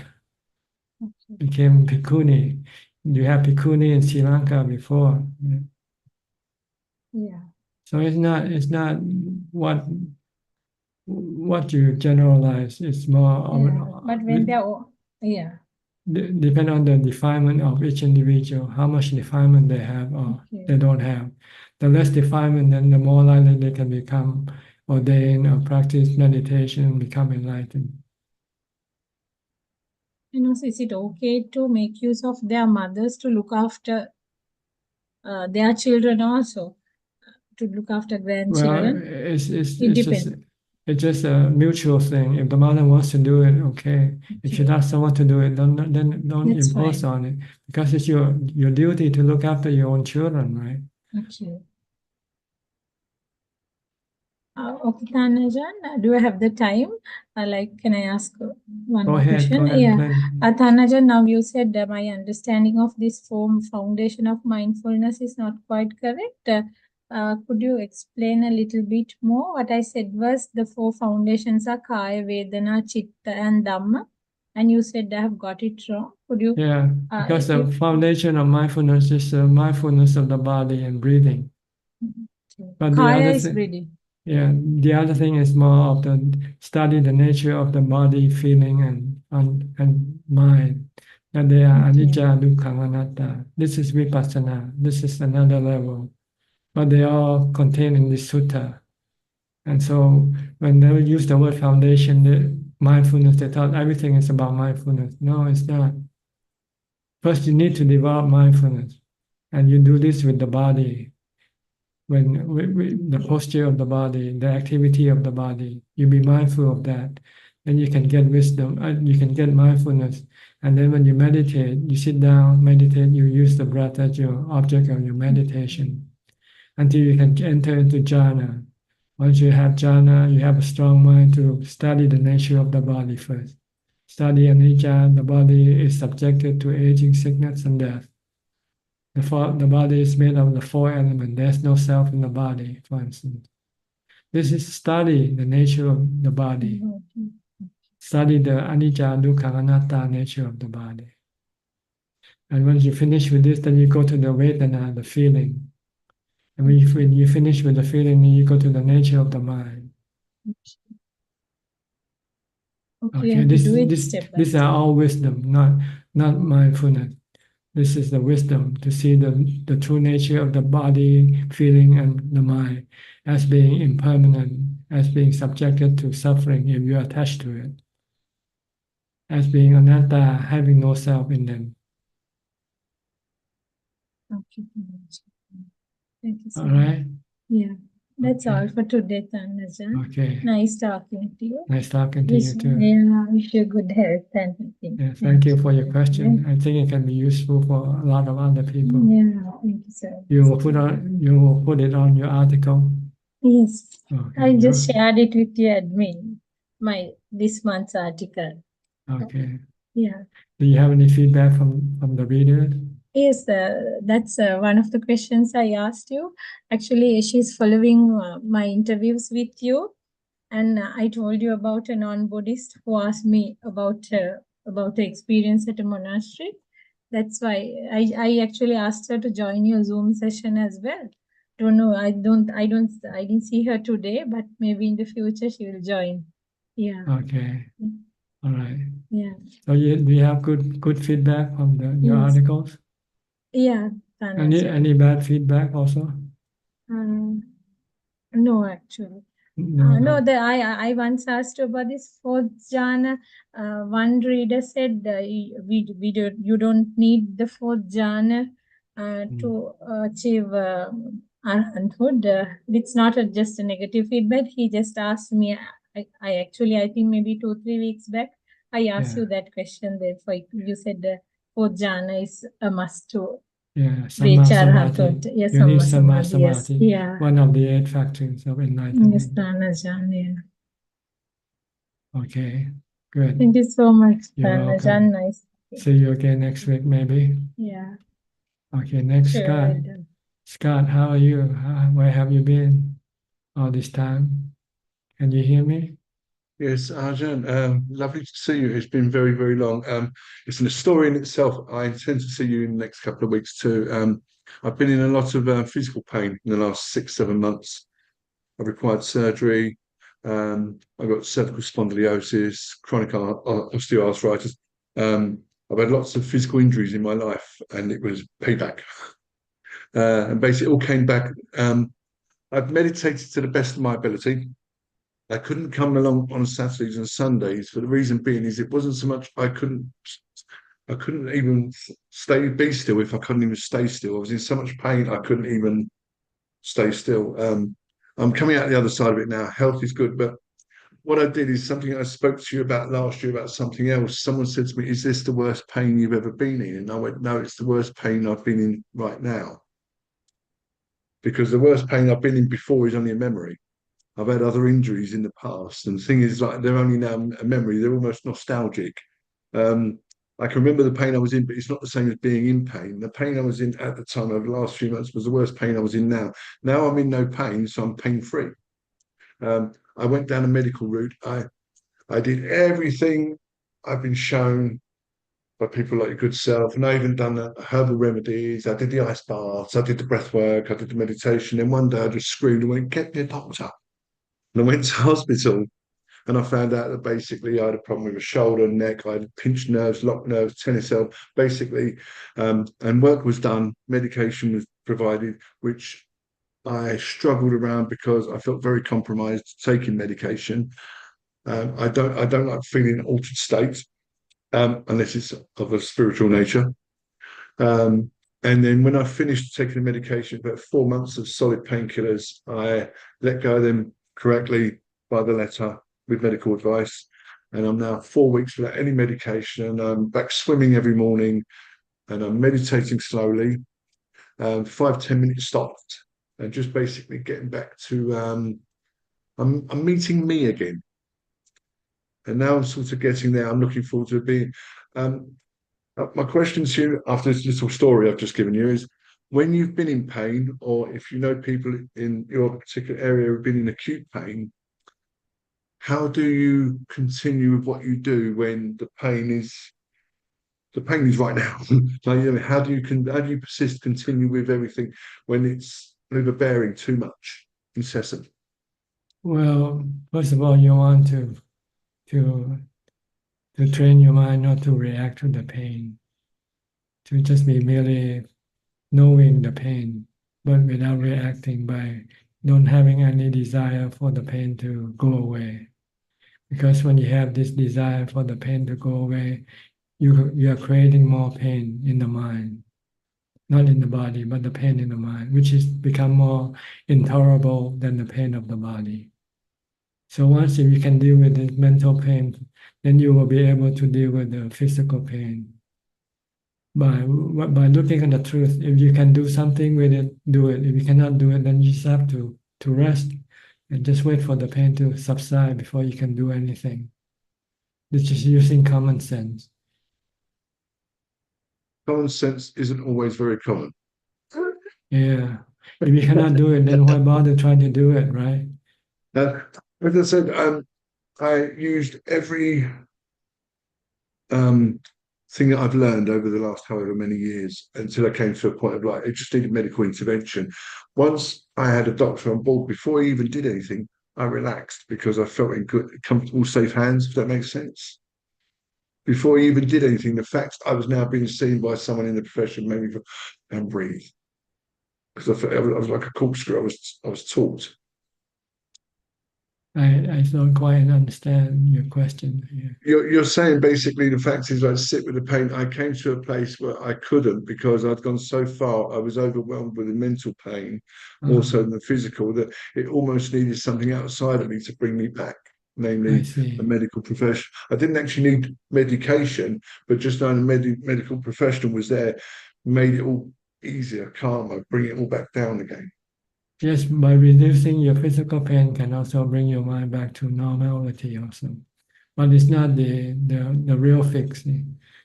became bhikkhuni. You have bhikkhuni in Sri Lanka before. Yeah. So it's not what you generalize. It's more Yeah. But when they're yeah. depend on the defilement of each individual, how much defilement they have or they don't have. The less defilement, then the more likely they can become ordained or practice meditation, become enlightened. And also, is it okay to make use of their mothers to look after their children also, to look after Well, grandchildren? it depends. It's just a mutual thing. If the mother wants to do it, okay. If she doesn't want to do it, then don't That's impose fine. on it, because it's your duty to look after your own children, right? Okay. Okay, Tanajan, do I have the time? Can I ask one Go more ahead, question? plenty. Tanajan, now you said my understanding of this foundation of mindfulness is not quite correct. Could you explain a little bit more? What I said was the 4 foundations are Kaya, Vedana, Chitta, and Dhamma. And you said I have got it wrong. Could you? Yeah, because the foundation of mindfulness is the mindfulness of the body and breathing. But the Kaya other is thing, breathing. yeah, the other thing is more of the study the nature of the body, feeling, and mind. And they are anicca, dukkha, anatta. This is vipassana. This is another level, but they all contained in this sutta. And so when they use the word foundation, the mindfulness, they thought everything is about mindfulness. No, it's not. First, you need to develop mindfulness, and you do this with the body. When with the posture of the body, the activity of the body, you be mindful of that. Then you can get wisdom, you can get mindfulness. And then when you meditate, you sit down, meditate, you use the breath as your object of your meditation until you can enter into jhana. Once you have jhana, you have a strong mind to study the nature of the body first. Study anicca, the body is subjected to aging, sickness, and death. The body is made of the 4 elements. There's no self in the body, for instance. This is study the nature of the body. Study the anicca, dukkha, anatta nature of the body. And once you finish with this, then you go to the vedana, the feeling. And when you finish with the feeling, then you go to the nature of the mind. Okay, these are all wisdom, not mindfulness. This is the wisdom to see the true nature of the body, feeling, and the mind as being impermanent, as being subjected to suffering if you are attached to it, as being anatta, having no self in them. Okay. Thank you so All much. right? Yeah, that's all for today, Tanajan. Okay. Nice talking to you. Nice talking to you too. Yeah, wish you good health and everything. Yeah, thank you for your question. I think it can be useful for a lot of other people. Yeah, thank you, sir. You will put it on your article. Yes, Okay. I just shared it with your admin, this month's article. Okay. Yeah. Do you have any feedback from the readers? Yes, that's one of the questions I asked you. Actually, she's following my interviews with you, and I told you about a non-Buddhist who asked me about the experience at a monastery. That's why I actually asked her to join your Zoom session as well. Don't know. I didn't see her today, but maybe in the future she will join. Yeah. Okay. All right. Yeah. So do you have good feedback from your Yes. articles? Yeah. Any bad feedback also? No, actually. No, I once asked about this 4th jhana. One reader said you don't need the 4th jhana to achieve arhathood. It's not just a negative feedback. He just asked me. I think maybe 2-3 weeks back I asked you that question. Therefore, you said the 4th jhana is a must to reach arhathood. Yes, you need samma samadhi. Yes, yeah. One of the 8 factors of enlightenment. Yes, Tanajan, yeah. Okay, good. Thank you so much, You're Ajaan. welcome. Nice. See you again next week, maybe. Yeah, Okay, next, sure, Scott. I do. Scott, how are you? Where have you been all this time? Can you hear me? Yes, Ajaan, lovely to see you. It's been very, very long. It's a story in itself. I intend to see you in the next couple of weeks too. I've been in a lot of physical pain in the last 6, 7 months. I've required surgery. I've got cervical spondylosis, chronic osteoarthritis. I've had lots of physical injuries in my life, and it was payback. And basically, it all came back. I've meditated to the best of my ability. I couldn't come along on Saturdays and Sundays for the reason being is it wasn't so much I couldn't even be still if I couldn't even stay still. I was in so much pain I couldn't even stay still. I'm coming out the other side of it now. Health is good, but what I did is something I spoke to you about last year about something else. Someone said to me, "Is this the worst pain you've ever been in?" And I went, "No, it's the worst pain I've been in right now." Because the worst pain I've been in before is only a memory. I've had other injuries in the past, and the thing is, like they're only now a memory. They're almost nostalgic. Um, I can remember the pain I was in, but it's not the same as being in pain. The pain I was in at the time over the last few months was the worst pain I was in now. Now I'm in no pain, so I'm pain free. I went down a medical route. I did everything I've been shown by people like your good self, and I even done the herbal remedies. I did the ice baths, I did the breath work, I did the meditation. And one day I just screamed and went, "Get me a doctor." And I went to hospital and I found out that basically I had a problem with a shoulder, neck, I had pinched nerves, locked nerves, tennis elbow, basically. And work was done, medication was provided, which I struggled around because I felt very compromised taking medication. I don't like feeling altered state unless it's of a spiritual nature. Um, and then when I finished taking the medication, about 4 months of solid painkillers, I let go of them correctly by the letter with medical advice. And I'm now 4 weeks without any medication. And I'm back swimming every morning and I'm meditating slowly, 5, 10 minutes stopped, and just basically getting back to, I'm meeting me again. And now I'm sort of getting there. I'm looking forward to being. My question to you after this little story I've just given you is when you've been in pain, or if you know people in your particular area who've been in acute pain, how do you continue with what you do when the pain is right now? Like, how do you persist, continue with everything when it's overbearing too much, incessant? Well, first of all, you want to train your mind not to react to the pain, to just be merely knowing the pain, but without reacting by not having any desire for the pain to go away. Because when you have this desire for the pain to go away, you are creating more pain in the mind, not in the body, but the pain in the mind, which is become more intolerable than the pain of the body. So once if you can deal with the mental pain, then you will be able to deal with the physical pain. By looking at the truth, if you can do something with it, do it. If you cannot do it, then you just have to rest and just wait for the pain to subside before you can do anything. It's just using common sense. Common sense isn't always very common. Yeah. If you cannot do it, then why bother trying to do it, right? As I said, I used every thing that I've learned over the last however many years until I came to a point of like, it just needed medical intervention. Once I had a doctor on board, before I even did anything, I relaxed because I felt in good, comfortable, safe hands, if that makes sense. Before I even did anything, the fact I was now being seen by someone in the profession made me go and breathe. Because I felt I was like a corkscrew. I was taught. I don't quite understand your question here. You're saying basically the fact is I sit with the pain. I came to a place where I couldn't because I'd gone so far. I was overwhelmed with the mental pain, more so than the physical, that it almost needed something outside of me to bring me back, I namely see. a medical profession. I didn't actually need medication, but just knowing a medical professional was there made it all easier, calmer, bring it all back down again. Yes, by reducing your physical pain can also bring your mind back to normality also. but it's not the real fix.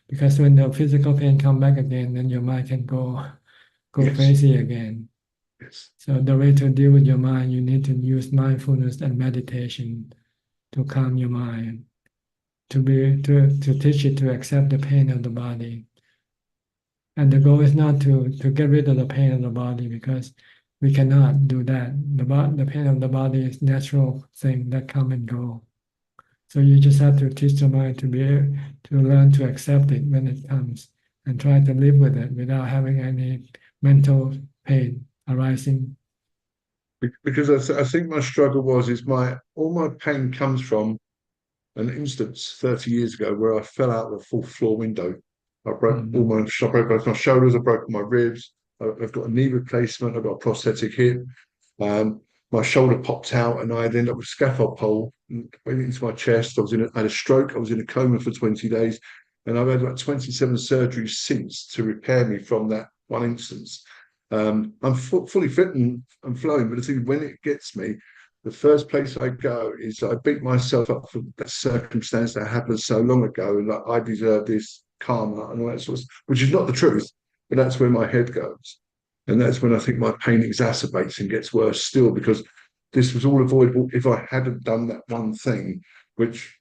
Because when the physical pain come back again, then your mind can go Yes. crazy again. Yes. So the way to deal with your mind, you need to use mindfulness and meditation to calm your mind, to teach it to accept the pain of the body. And the goal is not to get rid of the pain of the body, because we cannot do that. The pain of the body is natural thing that come and go. So you just have to teach the mind to to learn to accept it when it comes, and try to live with it without having any mental pain arising. Because I think my struggle is all my pain comes from an instance 30 years ago where I fell out of a fourth floor window. I broke I broke both my shoulders, I broke my ribs, I've got a knee replacement, I've got a prosthetic hip. My shoulder popped out and I ended up with a scaffold pole went into my chest. I had a stroke, I was in a coma for 20 days, and I've had like 27 surgeries since to repair me from that one instance. I'm fully fit and flowing, but the thing, when it gets me, the first place I go is I beat myself up for that circumstance that happened so long ago, and like I deserve this karma and all that sort of stuff, which is not the truth, but that's where my head goes. And that's when I think my pain exacerbates and gets worse still, because this was all avoidable if I hadn't done that one thing, which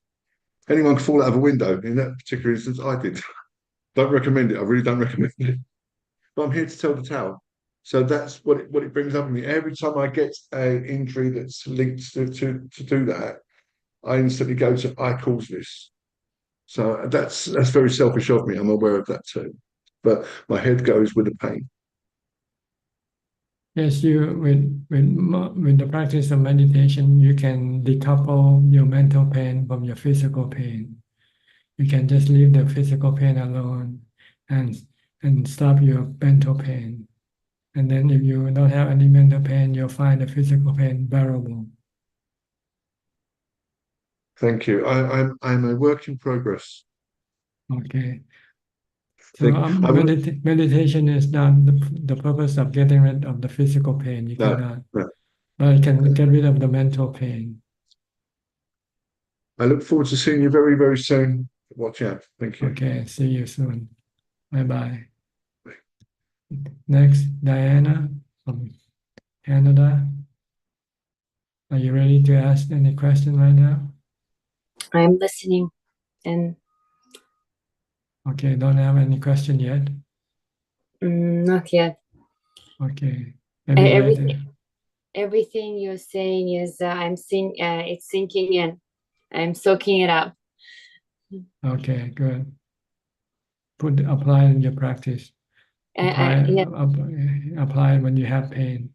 anyone could fall out of a window. In that particular instance, I did. Don't recommend it. I really don't recommend it. But I'm here to tell the tale. So that's what it brings up in me. Every time I get an injury that's linked to do that, I instantly go to I caused this. So that's very selfish of me. I'm aware of that too. But my head goes with the pain. Yes, with the practice of meditation, you can decouple your mental pain from your physical pain. You can just leave the physical pain alone and stop your mental pain. And then if you don't have any mental pain, you'll find the physical pain bearable. Thank you. I'm a work in progress. Okay. So meditation is not the purpose of getting rid of the physical pain. You cannot. No. But it can get rid of the mental pain. I look forward to seeing you very, very soon. Watch out. Thank you. Okay, see you soon. Bye-bye. Next, Diana from Canada. Are you ready to ask any question right now? I'm listening. And okay, don't have any question yet? Not yet. Okay. Everything you're saying is it's sinking in. I'm soaking it up. Okay, good. Apply in your practice. Apply when you have pain.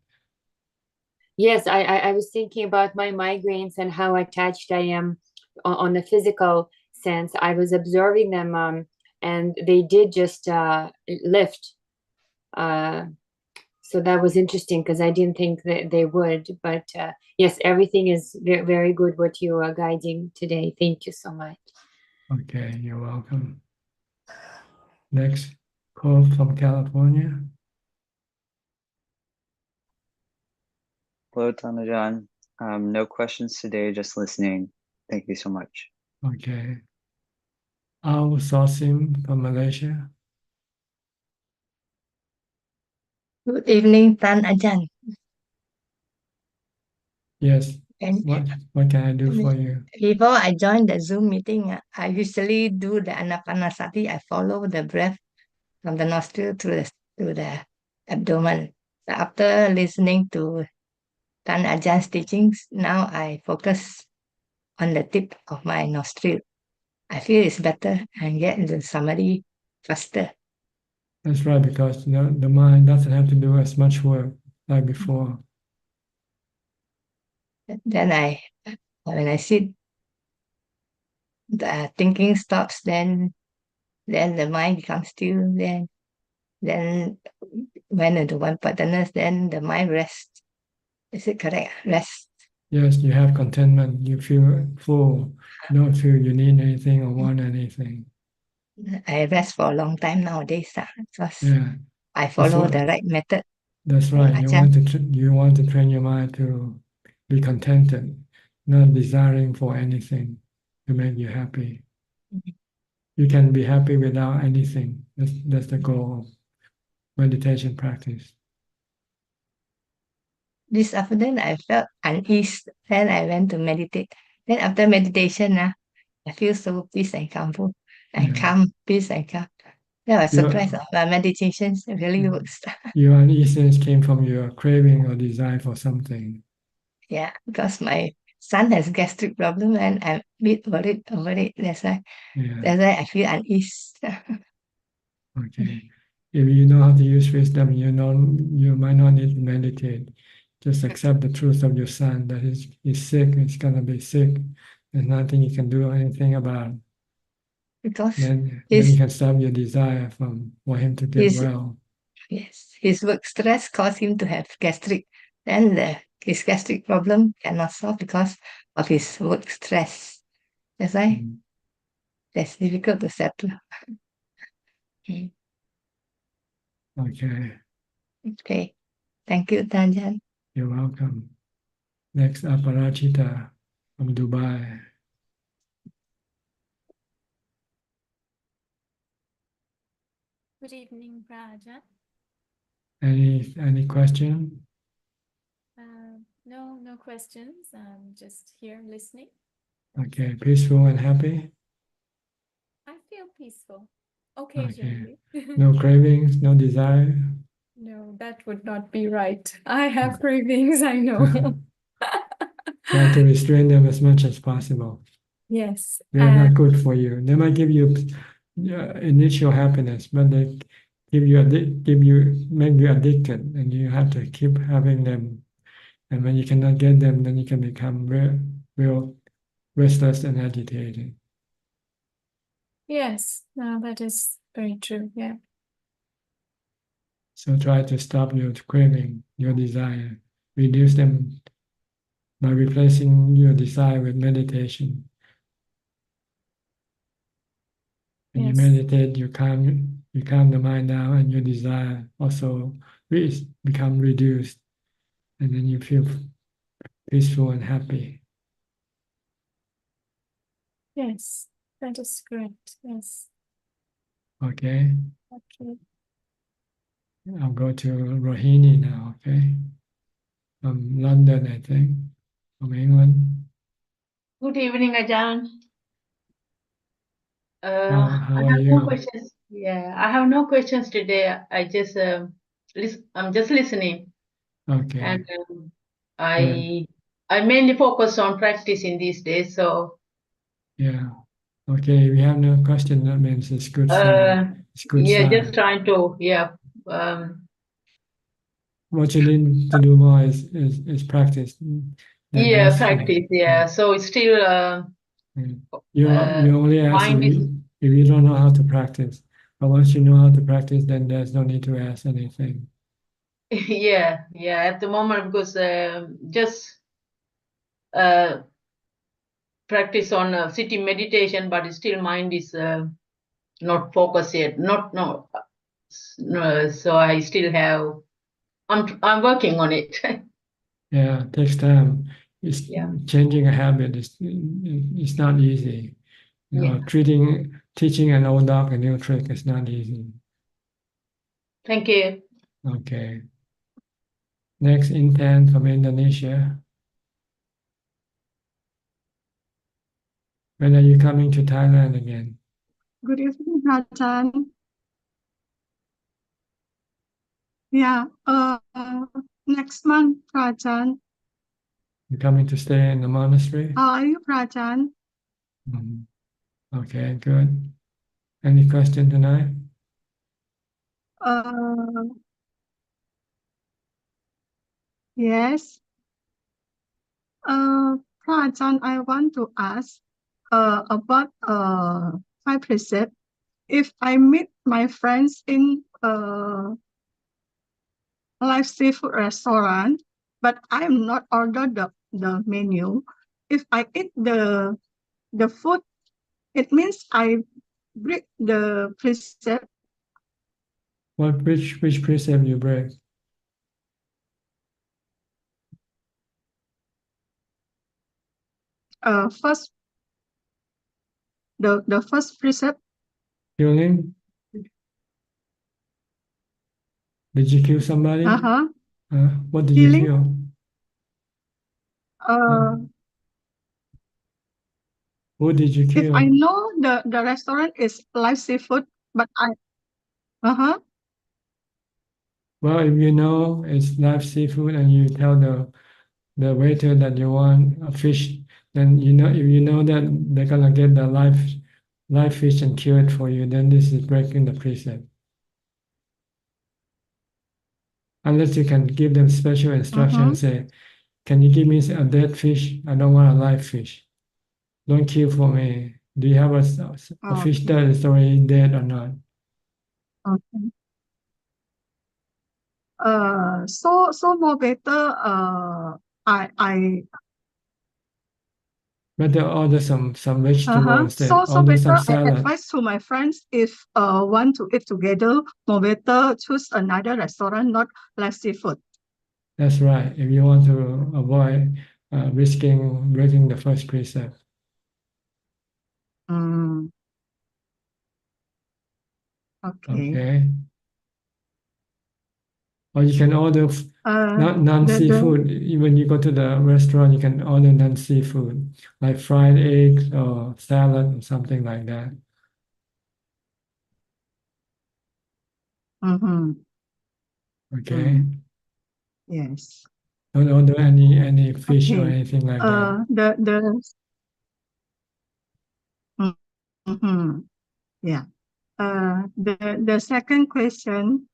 Yes, I was thinking about my migraines and how attached I am on the physical sense. I was observing them, and they did just lift. So that was interesting because I didn't think that they would. But yes, everything is very, very good what you are guiding today. Thank you so much. Okay, you're welcome. Next, call from California. Hello, Ajaan. No questions today, just listening. Thank you so much. Okay. Al Sosim from Malaysia. Good evening, Tan Ajaan. Yes. What can I do for you? Before I join the Zoom meeting, I usually do the Anapanasati. I follow the breath from the nostril to the abdomen. So after listening to Tan Ajaan's teachings, now I focus on the tip of my nostril. I feel it's better and get the summary faster. That's right, because the mind doesn't have to do as much work like before. Then when I sit, the thinking stops. Then the mind becomes still. Then when into one partners, then the mind rests. Is it correct? Rest. Yes, you have contentment. You feel full. You don't feel you need anything or want anything. I rest for a long time nowadays, because yeah. I follow the right method. That's right. You want to train your mind to be contented, not desiring for anything. to make you happy. Mhm. You can be happy without anything. That's the goal of meditation practice. This afternoon, I felt unease. Then I went to meditate. Then after meditation, I feel so peace and calm. And calm, peace and calm. Then I was surprised that meditation really works. Your uneasiness came from your craving or desire for something. Yeah, because my son has gastric problem and I'm a bit worried over it. That's why I feel unease. Okay. If you know how to use wisdom, you might not need to meditate. Just accept the truth of your son that he's sick, he's gonna be sick. There's nothing you can do anything about. Because then you can stop your desire for him to get well. Yes, his work stress caused him to have gastric. Then his gastric problem cannot solve because of his work stress. That's why that's difficult to settle. Okay. Okay. Thank you, Tanjan. You're welcome. Next, Aparajita from Dubai. Good evening, Ajaan. Any question? No questions. I'm just here listening. Okay, peaceful and happy? I feel peaceful occasionally. No cravings, no desire? No, that would not be right. I have cravings, I know. Try to restrain them as much as possible. Yes. They're not good for you. They might give you initial happiness, but they make you addicted, and you have to keep having them. And when you cannot get them, then you can become real restless and agitated. Yes, no, that is very true. Yeah. So try to stop your craving, your desire. Reduce them by replacing your desire with meditation. When you meditate, you calm the mind down, and your desire also become reduced, and then you feel peaceful and happy. Yes, that is correct. Yes. Okay. Okay. I'll go to Rohini now. Okay. From London, I think, from England. Good evening, Ajaan. How I are have no you? questions. Yeah, I have no questions today. I'm just listening, Okay. and Good. I mainly focus on practicing these days. So Yeah. Okay. We have no question. That means it's good sign. It's good yeah, sign. just trying to What you need to do more is practice. Then ask for. practice. Yeah, so it's still You only ask mind is if you don't know how to practice. But once you know how to practice, then there's no need to ask anything. yeah at the moment because just practice on sitting meditation, but still mind is not focused yet. Not no. No, so I still have. I'm working on it. Yeah, it takes time. It's Yeah. changing a habit. It's not easy. You know, teaching an old dog a new trick is not easy. Thank you. Okay. Next, Intan from Indonesia. When are you coming to Thailand again? Good evening, Ajaan. Yeah, next month, Ajaan. You coming to stay in the monastery? How are you, Ajaan? Okay, good. Any question tonight? Yes. Ajaan, I want to ask about my precept. If I meet my friends in live seafood restaurant, but I'm not ordered the menu. If I eat the food, it means I break the precept. Which precept you break? First the first precept. Killing? Did you kill somebody? Uh-huh. What did you Killing. kill? Who did you If kill? I know the restaurant is live seafood, but uh-huh. Well, if you know it's live seafood and you tell the waiter that you want a fish, then you know if you know that they're gonna get the live fish and kill it for you, then this is breaking the precept. Unless you can give them special instruction and say, can you give me a dead fish? I don't want a live fish. Don't kill for me. Do you have a fish that is already dead or not? Okay. So more better. I Better order some vegetable uh-huh. instead. So Order some better I salad. advise to my friends if want to eat together, more better choose another restaurant, not live seafood. That's right. If you want to avoid risking breaking the first precept. Okay. Or you can order non-seafood. When you go to the restaurant, you can order non-seafood, like fried eggs or salad or something like that. Okay. Yes. Don't order any fish or Okay. anything like that. Yeah. The second question.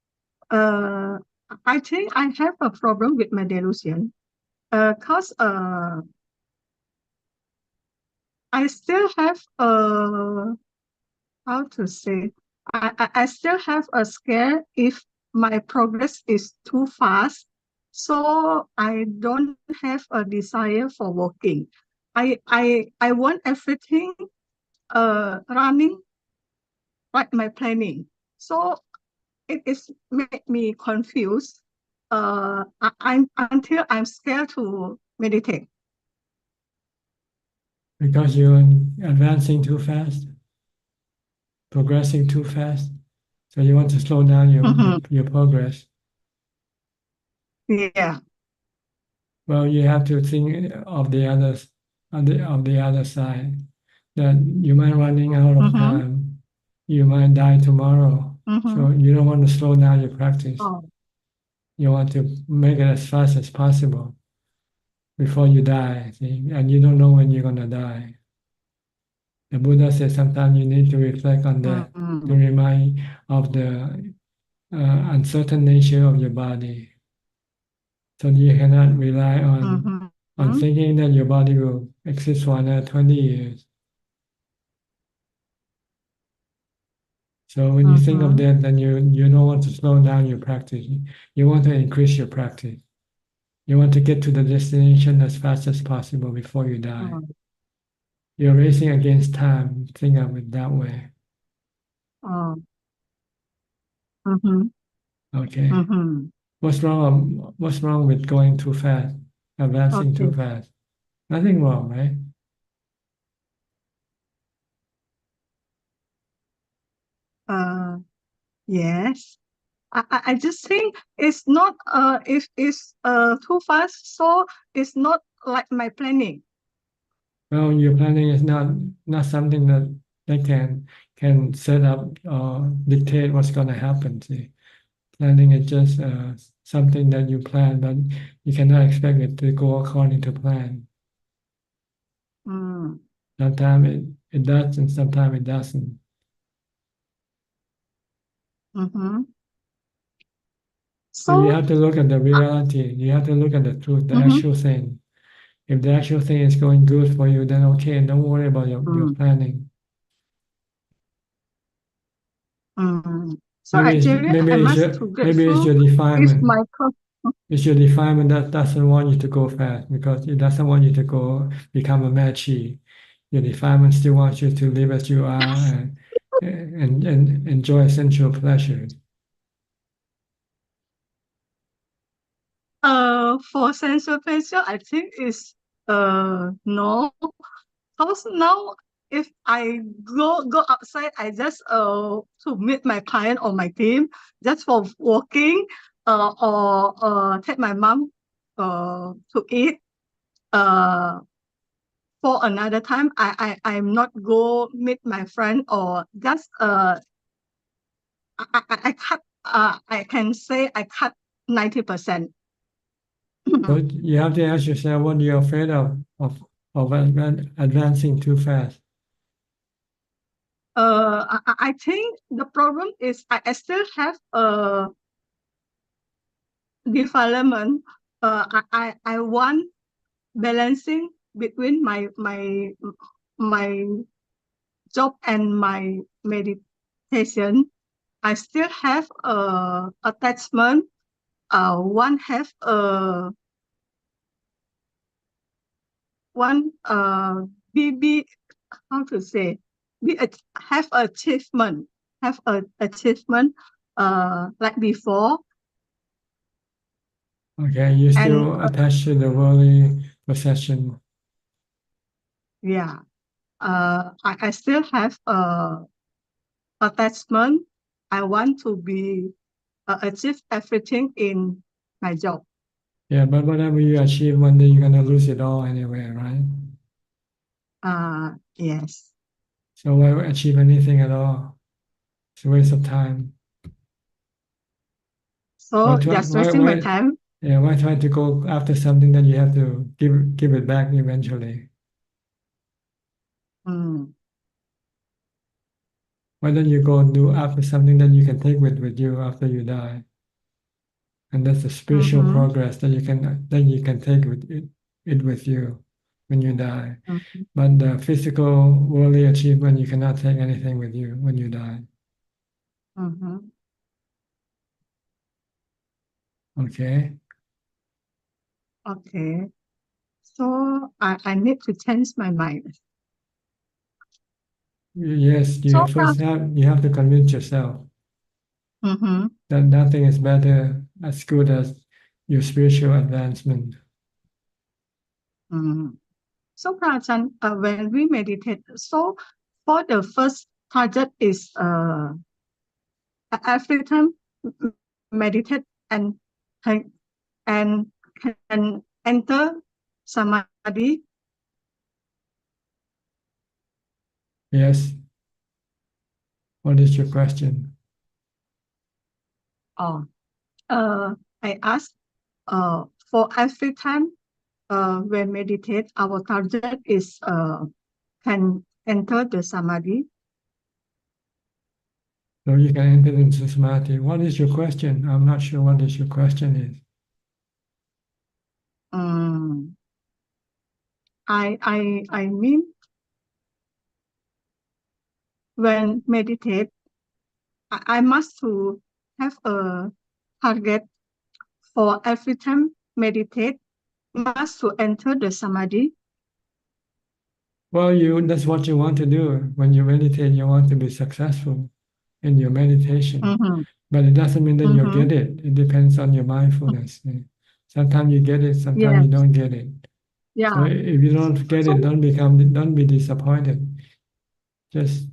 I think I have a problem with my delusion. Cause I still have how to say, I still have a scare if my progress is too fast. So I don't have a desire for working. I want everything running like my planning. So it is make me confused. I'm until I'm scared to meditate. Because you're advancing too fast, progressing too fast. So you want to slow down your progress. Yeah. Well, you have to think of the others of the other side. That you might running out of time. You might die tomorrow. So you don't want to slow down your practice. You want to make it as fast as possible before you die. See? And you don't know when you're gonna die. The Buddha said sometimes you need to reflect on that to remind of the uncertain nature of your body. So you cannot rely on thinking that your body will exist for another 20 years. So when you think of that, then you don't want to slow down your practice. You want to increase your practice. You want to get to the destination as fast as possible before you die. You're racing against time. Think of it that way. Okay. What's wrong with going too fast, advancing too fast? Nothing wrong, right? Yes. I just think it's not if it's too fast, so it's not like my planning. Well, your planning is not something that they can set up or dictate what's going to happen. See, planning is just something that you plan, but you cannot expect it to go according to plan. Sometimes it does, and sometimes it doesn't. So you have to look at the reality. You have to look at the truth, the actual thing. If the actual thing is going good for you, then okay, don't worry about your planning. So actually, I must to maybe it's grateful your if defilement. my It's your defilement that doesn't want you to go fast because it doesn't want you to go become a matchy. Your defilement still wants you to live as you are and enjoy sensual pleasure. For sensual pleasure, I think is no. Because now if I go outside, I just to meet my client or my team just for walking, or take my mom to eat. For another time, I'm not go meet my friend or just I cut I can say I cut 90%. So you have to ask yourself what you're afraid of advancing too fast. I think the problem is I still have development. I want balancing between my job and my meditation. I still have attachment. One have one be how to say have achievement, have a achievement like before. Okay, you still attached to the worldly possession. Yeah, I still have attachment. I want to be achieve everything in my job. Yeah, but whatever you achieve, one day you're gonna lose it all anyway, right? Yes. So why achieve anything at all? It's a waste of time. So just wasting my time. Yeah, why try to go after something that you have to give it back eventually? Mm. Why don't you go and do after something that you can take with you after you die? And that's the spiritual progress that you can take it with you when you die. But the physical worldly achievement, you cannot take anything with you when you die. Okay. Okay. So I need to change my mind. Yes, So you have to convince yourself that nothing is better as good as your spiritual advancement. So Prajan, when we meditate, so for the first target is every time meditate and can enter samadhi. Yes. What is your question? Oh, I ask, for every time when meditate, our target is can enter the samadhi. So you can enter into samadhi. What is your question? I'm not sure what is your question is. I mean, when meditate, I must to have a target for every time meditate, must to enter the samadhi. Well, that's what you want to do. When you meditate, you want to be successful in your meditation. But it doesn't mean that you'll get it. It depends on your mindfulness. Sometimes you get it, sometimes you don't get it. Yeah. So if you don't get it, don't be disappointed. Just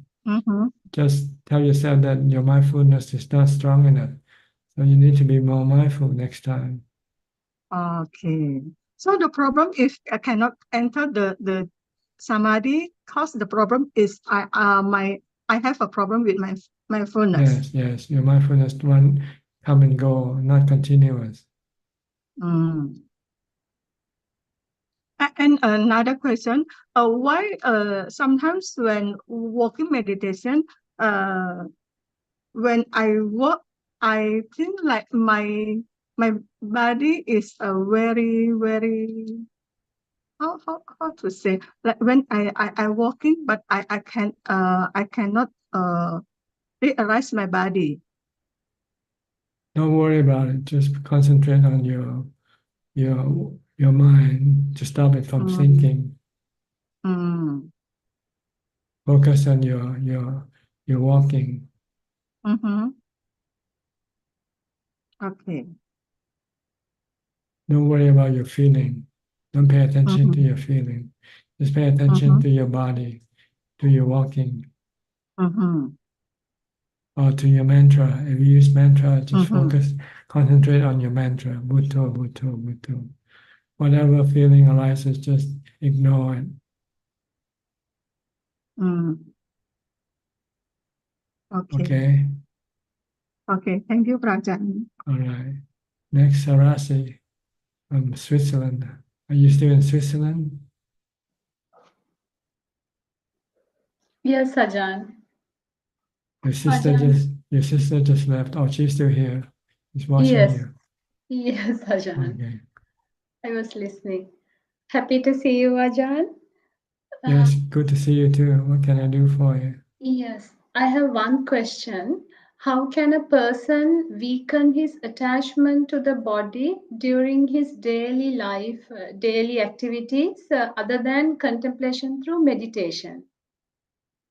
tell yourself that your mindfulness is not strong enough. So you need to be more mindful next time. Okay. So the problem if I cannot enter the samadhi, cause the problem is I have a problem with my mindfulness. Yes. Your mindfulness one come and go, not continuous. And another question, why sometimes when walking meditation, when I walk, I think like my body is very how to say, like when I walking, but I cannot realize my body. Don't worry about it. Just concentrate on your mind to stop it from thinking. Focus on your walking. Okay. Don't worry about your feeling. Don't pay attention to your feeling. Just pay attention to your body, to your walking Mm-hmm. or to your mantra. If you use mantra, just Mm-hmm. concentrate on your mantra, Bhutto, Bhutto, Bhutto. Whatever feeling arises, just ignore it. Mm. Okay. Okay? Okay. Thank you, Prajan. All right. Next, Sarasi from Switzerland. Are you still in Switzerland? Yes, Ajaan. Your sister just left. Oh, she's still here. She's watching Yes, you. yes, Ajaan. Okay. I was listening. Happy to see you, Ajaan. Yes, good to see you too. What can I do for you? Yes, I have one question. How can a person weaken his attachment to the body during his daily life, daily activities, other than contemplation through meditation?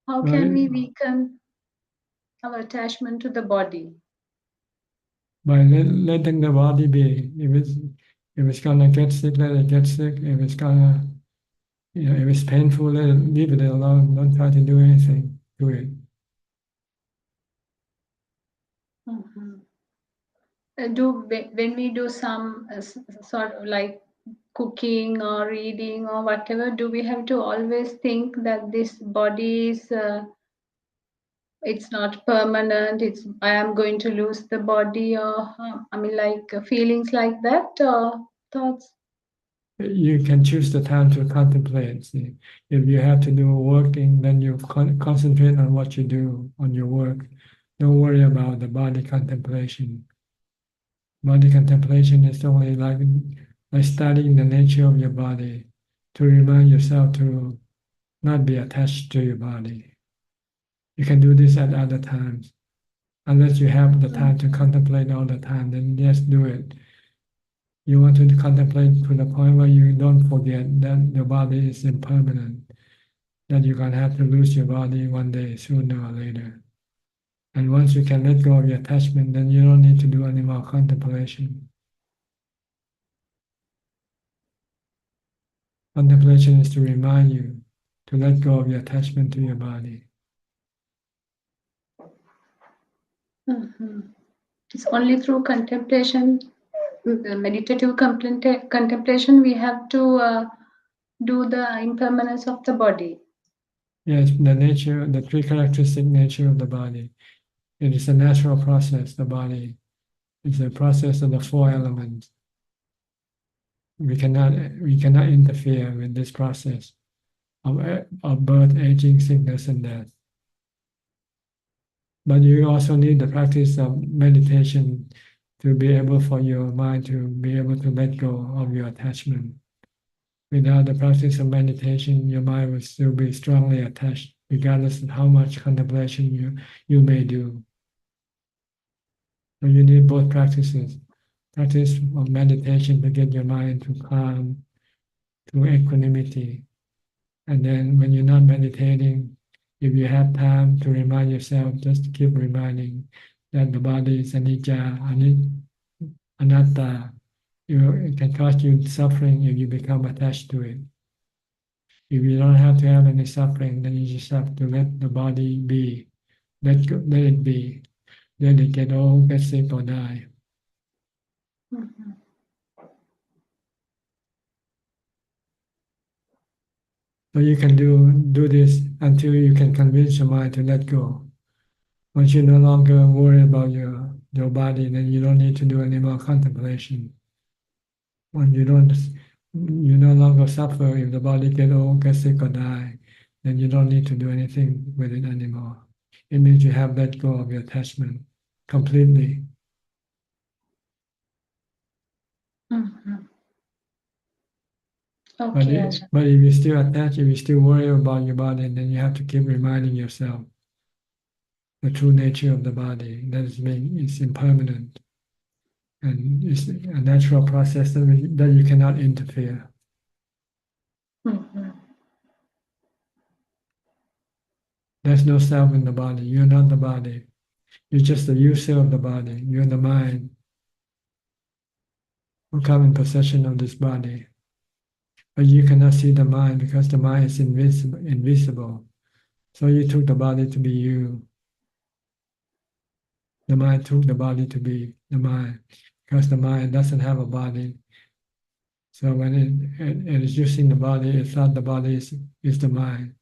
How can we Right? weaken our attachment to the body? By letting the body be. If it's gonna get sick, let it get sick. If it's gonna, if it's painful, leave it alone. Don't try to do anything to it. Mhm. When we do some sort of like cooking or reading or whatever, do we have to always think that this body is it's not permanent, it's I am going to lose the body, or I mean like feelings like that, or thoughts? You can choose the time to contemplate. See, if you have to do working, then you concentrate on what you do on your work. Don't worry about the body contemplation. Body contemplation is only like studying the nature of your body to remind yourself to not be attached to your body. You can do this at other times. Unless you have the time to contemplate all the time, then just do it. You want to contemplate to the point where you don't forget that your body is impermanent, that you're going to have to lose your body one day, sooner or later. And once you can let go of your attachment, then you don't need to do any more contemplation. Contemplation is to remind you to let go of your attachment to your body. Mhm. It's only through contemplation, meditative contemplation, we have to do the impermanence of the body. Yes, the three characteristic nature of the body. It is a natural process, the body. It's a process of the four elements. We cannot interfere with this process of birth, aging, sickness, and death. But you also need the practice of meditation to be able for your mind to be able to let go of your attachment. Without the practice of meditation, your mind will still be strongly attached, regardless of how much contemplation you may do. So you need both practices. Practice of meditation to get your mind to calm, to equanimity. And then when you're not meditating, if you have time to remind yourself, just keep reminding that the body is anicca, anatta. It can cause you suffering if you become attached to it. If you don't have to have any suffering, then you just have to let the body be. Let it be. Let it get old, get sick, or die. Mhm. So you can do this until you can convince your mind to let go. Once you no longer worry about your body, then you don't need to do any more contemplation. When you no longer suffer if the body get old, get sick, or die, then you don't need to do anything with it anymore. It means you have let go of your attachment completely. Mhm. But, Okay, it, Ajahn. but if you still attach, if you still worry about your body, then you have to keep reminding yourself the true nature of the body, that it's impermanent and it's a natural process that you cannot interfere. Mhm. There's no self in the body. You're not the body. You're just the user of the body. You're the mind who come in possession of this body. But you cannot see the mind because the mind is invisible. So you took the body to be you. The mind took the body to be the mind, because the mind doesn't have a body. So when it is using the body, it thought the body is the mind.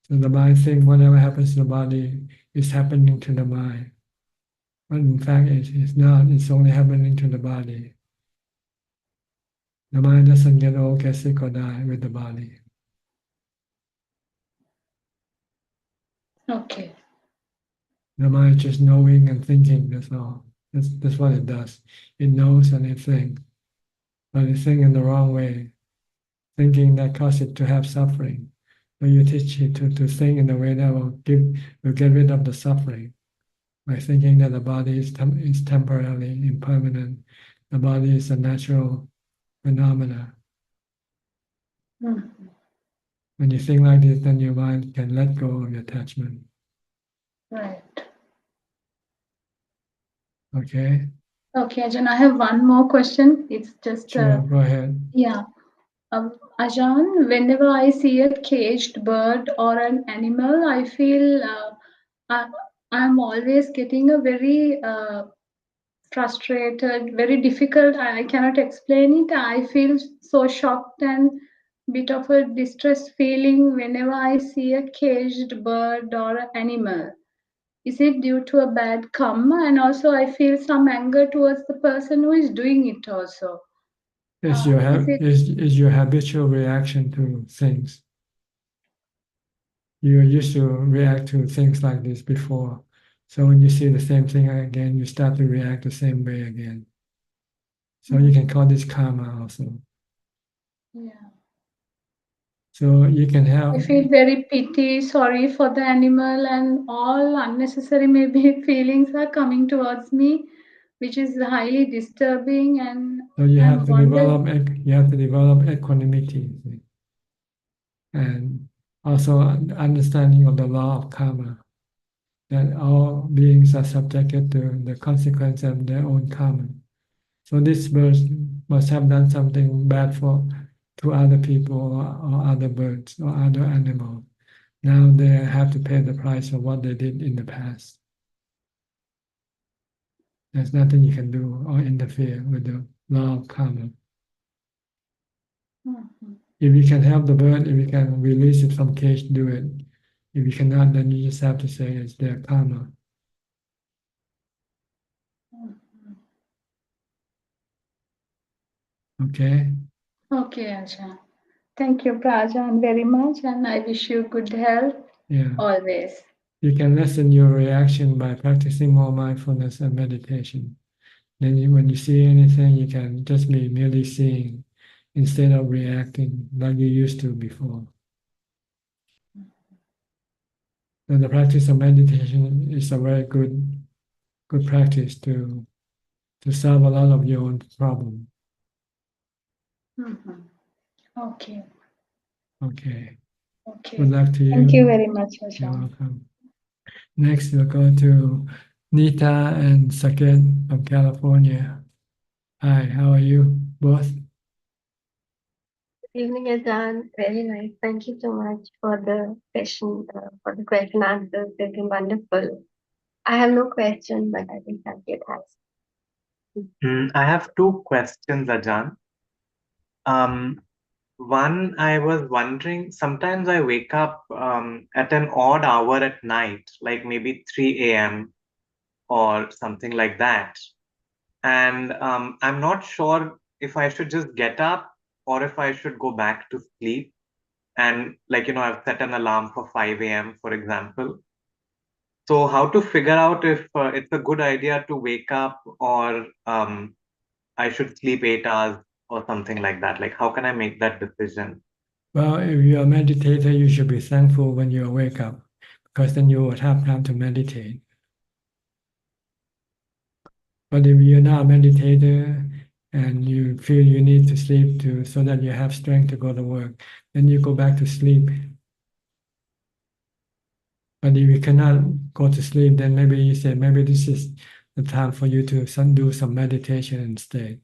So the mind thinks whatever happens to the body is happening to the mind. But in fact, it's not. It's only happening to the body. The mind doesn't get old, get sick, or die with the body. Okay. The mind is just knowing and thinking, that's all. That's what it does. It knows and it thinks. But it thinks in the wrong way, thinking that causes it to have suffering. So you teach it to think in a way that will get rid of the suffering by thinking that the body is temporarily impermanent. The body is a natural phenomena. Mm. When you think like this, then your mind can let go of your attachment. Right. Okay? Okay, Ajahn, I have one more question. It's just Sure, go ahead. yeah. Ajahn, whenever I see a caged bird or an animal, I feel I'm always getting a very frustrated, very difficult. I cannot explain it. I feel so shocked and bit of a distress feeling whenever I see a caged bird or an animal. Is it due to a bad karma? And also I feel some anger towards the person who is doing it also. Is your habitual reaction to things. You used to react to things like this before. So when you see the same thing again, you start to react the same way again. So you can call this karma also. Yeah. So you can I have, feel very pity, sorry for the animal, and all unnecessary maybe feelings are coming towards me, which is highly disturbing. And so you have I'm to wondering. develop equanimity and also understanding of the law of karma, that all beings are subjected to the consequence of their own karma. So this bird must have done something bad to other people or other birds or other animals. Now they have to pay the price of what they did in the past. There's nothing you can do or interfere with the law of karma. Mhm. If you can help the bird, if you can release it from cage, do it. If you cannot, then you just have to say it's their karma. Mhm. Okay? Okay, Ajahn. Thank you, Prajan, very much, and I wish you good health Yeah. always. You can lessen your reaction by practicing more mindfulness and meditation. Then when you see anything, you can just be merely seeing instead of reacting like you used to before. And the practice of meditation is a very good practice to solve a lot of your own problem. Mhm. Okay. Okay. Okay. Good luck to you. Thank you very much, You're Ajahn. welcome. Next, we'll go to Nita and Saket from California. Hi, how are you both? Good evening, Ajaan. Very nice. Thank you so much for the question answers. They've been wonderful. I have no question, but I think Sanket has. I have two questions, Ajaan. One, I was wondering, sometimes I wake up at an odd hour at night, like maybe 3 a.m. or something like that. And I'm not sure if I should just get up or if I should go back to sleep. And like, I've set an alarm for 5 a.m., for example. So how to figure out if it's a good idea to wake up or I should sleep 8 hours or something like that? Like, how can I make that decision? Well, if you're a meditator, you should be thankful when you wake up, because then you would have time to meditate. But if you're not a meditator and you feel you need to sleep so that you have strength to go to work, then you go back to sleep. But if you cannot go to sleep, then maybe you say, maybe this is the time for you to do some meditation instead.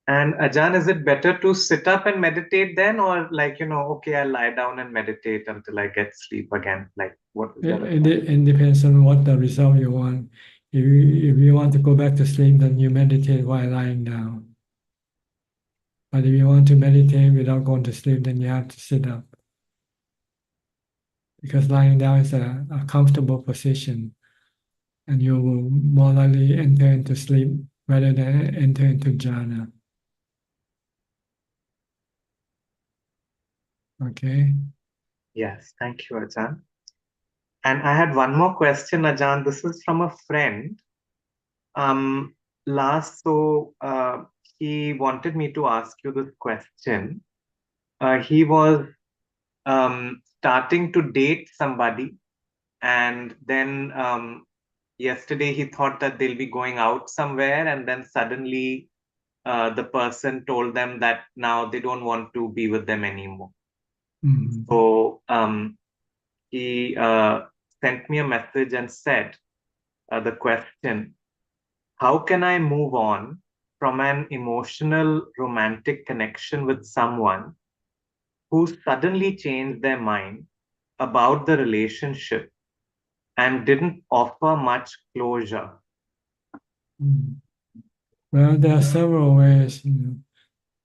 And Ajahn, is it better to sit up and meditate then, or like, okay, I'll lie down and meditate until I get sleep again? Like, what is that? It depends on what the result you want. If you want to go back to sleep, then you meditate while lying down. But if you want to meditate without going to sleep, then you have to sit up. Because lying down is a comfortable position, and you will more likely enter into sleep rather than enter into jhana. Okay. Yes, thank you, Ajahn. And I had one more question, Ajahn. This is from a friend. He wanted me to ask you this question. He was starting to date somebody, and then yesterday he thought that they'll be going out somewhere, and then suddenly the person told them that now they don't want to be with them anymore. Mm-hmm. So he sent me a message and said the question, how can I move on from an emotional romantic connection with someone who suddenly changed their mind about the relationship and didn't offer much closure? Well, there are several ways.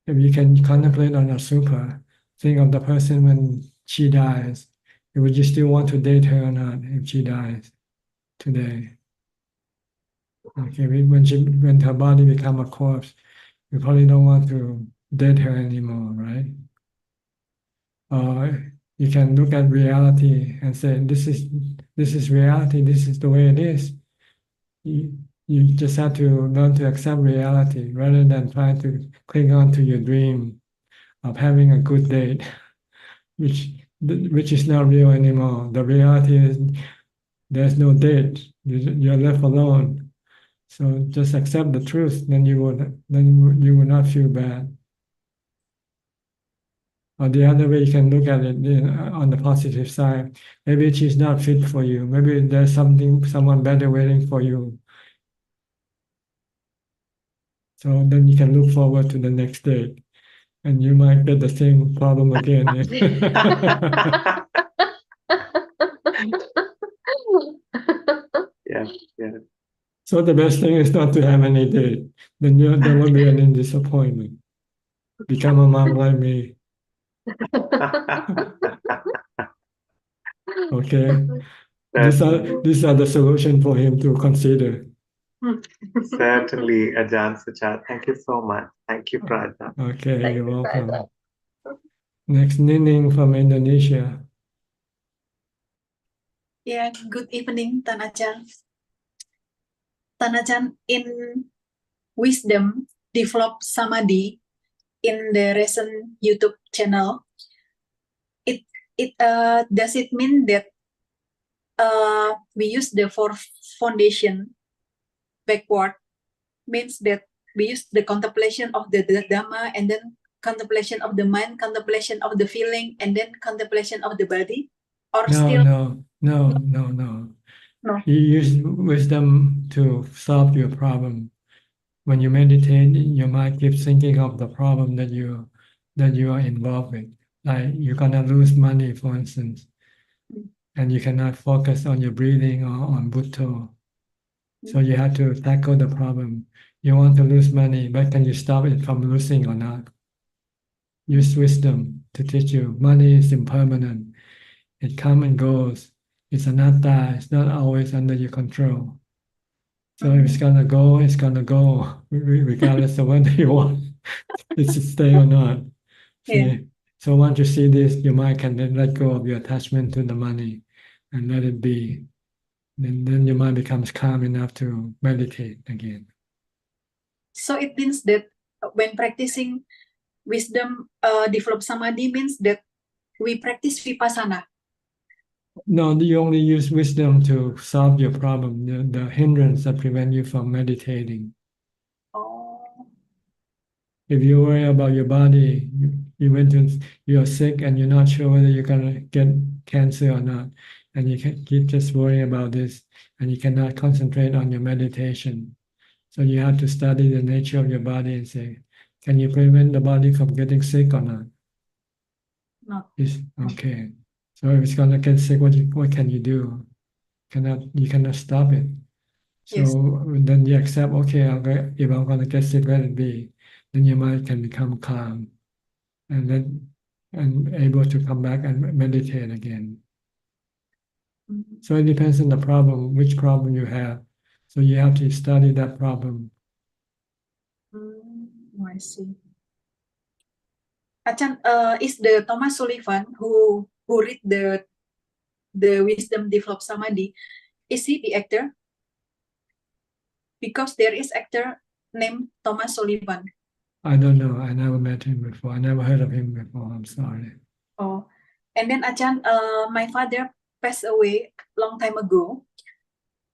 If you can contemplate on a super, think of the person when she dies. Would you still want to date her or not if she dies today? Okay, when her body become a corpse, you probably don't want to date her anymore, right? You can look at reality and say, this is reality, this is the way it is. You just have to learn to accept reality rather than trying to cling on to your dream of having a good date, which is not real anymore. The reality is there's no date. You're left alone. So just accept the truth, then you will not feel bad. Or the other way you can look at it on the positive side. Maybe she's not fit for you. Maybe there's someone better waiting for you. So then you can look forward to the next date, and you might get the same problem again. Yeah, yeah. So the best thing is not to have any date. Then there won't be any disappointment. Become a monk like me. Okay. These are the solution for him to consider. Certainly, Ajahn Suchart. Thank you so much. Thank you, Prajna. Okay, you're welcome. Next, Nining from Indonesia. Yeah, good evening, Tanajan. Tanajan, in Wisdom, Develop Samadhi, in the recent YouTube channel, does it mean that we use the fourth foundation backward? Means that we use the contemplation of the Dhamma, and then contemplation of the mind, contemplation of the feeling, and then contemplation of the body? Or No. No. You use wisdom to solve your problem. When you meditate, your mind keeps thinking of the problem that you are involved with. Like you're gonna lose money, for instance, and you cannot focus on your breathing or on Buddha. So you have to tackle the problem. You want to lose money, but can you stop it from losing or not? Use wisdom to teach you. Money is impermanent. It comes and goes. It's anatta. It's not always under your control. So if it's gonna go, it's gonna go, regardless of whether you want it to stay or not. Yeah. So once you see this, your mind can then let go of your attachment to the money and let it be. Then your mind becomes calm enough to meditate again. So it means that when practicing wisdom, develop samadhi means that we practice vipassana. No, you only use wisdom to solve your problem, the hindrance that prevent you from meditating. If you worry about your body, you're sick and you're not sure whether you're gonna get cancer or not, and you can keep just worrying about this, and you cannot concentrate on your meditation. So you have to study the nature of your body and say, Can you prevent the body from getting sick or not? Not. Is okay. So if it's gonna get sick, what can you do? You cannot stop it. So Yes. then you accept, okay, if I'm gonna get sick, let it be. Then your mind can become calm and able to come back and meditate again. So it depends on the problem, which problem you have. So you have to study that problem. Oh, I see. Ajahn, is the Thomas Sullivan who read the Wisdom Develop Samadhi, is he the actor? Because there is actor named Thomas Sullivan. I don't know. I never met him before. I never heard of him before. I'm sorry. Oh, and then Ajahn, my father passed away long time ago.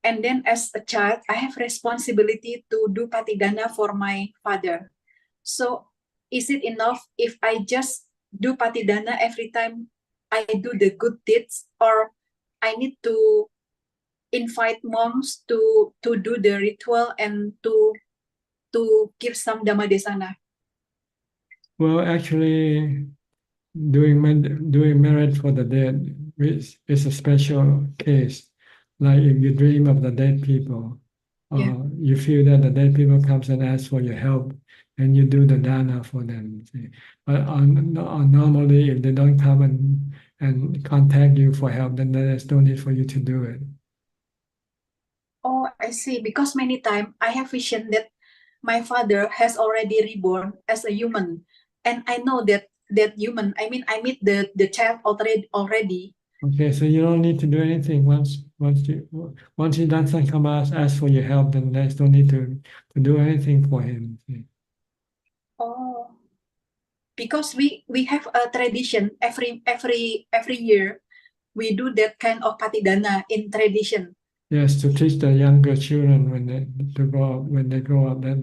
And then as a child, I have responsibility to do patidana for my father. So is it enough if I just do patidana every time I do the good deeds, or I need to invite monks to do the ritual and to give some dhammadesana? Well, actually, doing merit for the dead is a special case. Like if you dream of the dead people, you feel that the dead people comes and ask for your help, and you do the dana for them. See. But normally, if they don't come and contact you for help, then there's no need for you to do it. Oh, I see. Because many times I have vision that my father has already reborn as a human, and I know that human. I mean, I meet the child already. Okay, so you don't need to do anything once he doesn't come ask for your help, then there's no need to do anything for him. See. Oh, because we have a tradition every year we do that kind of patidana in tradition. Yes, to teach the younger children when they grow up that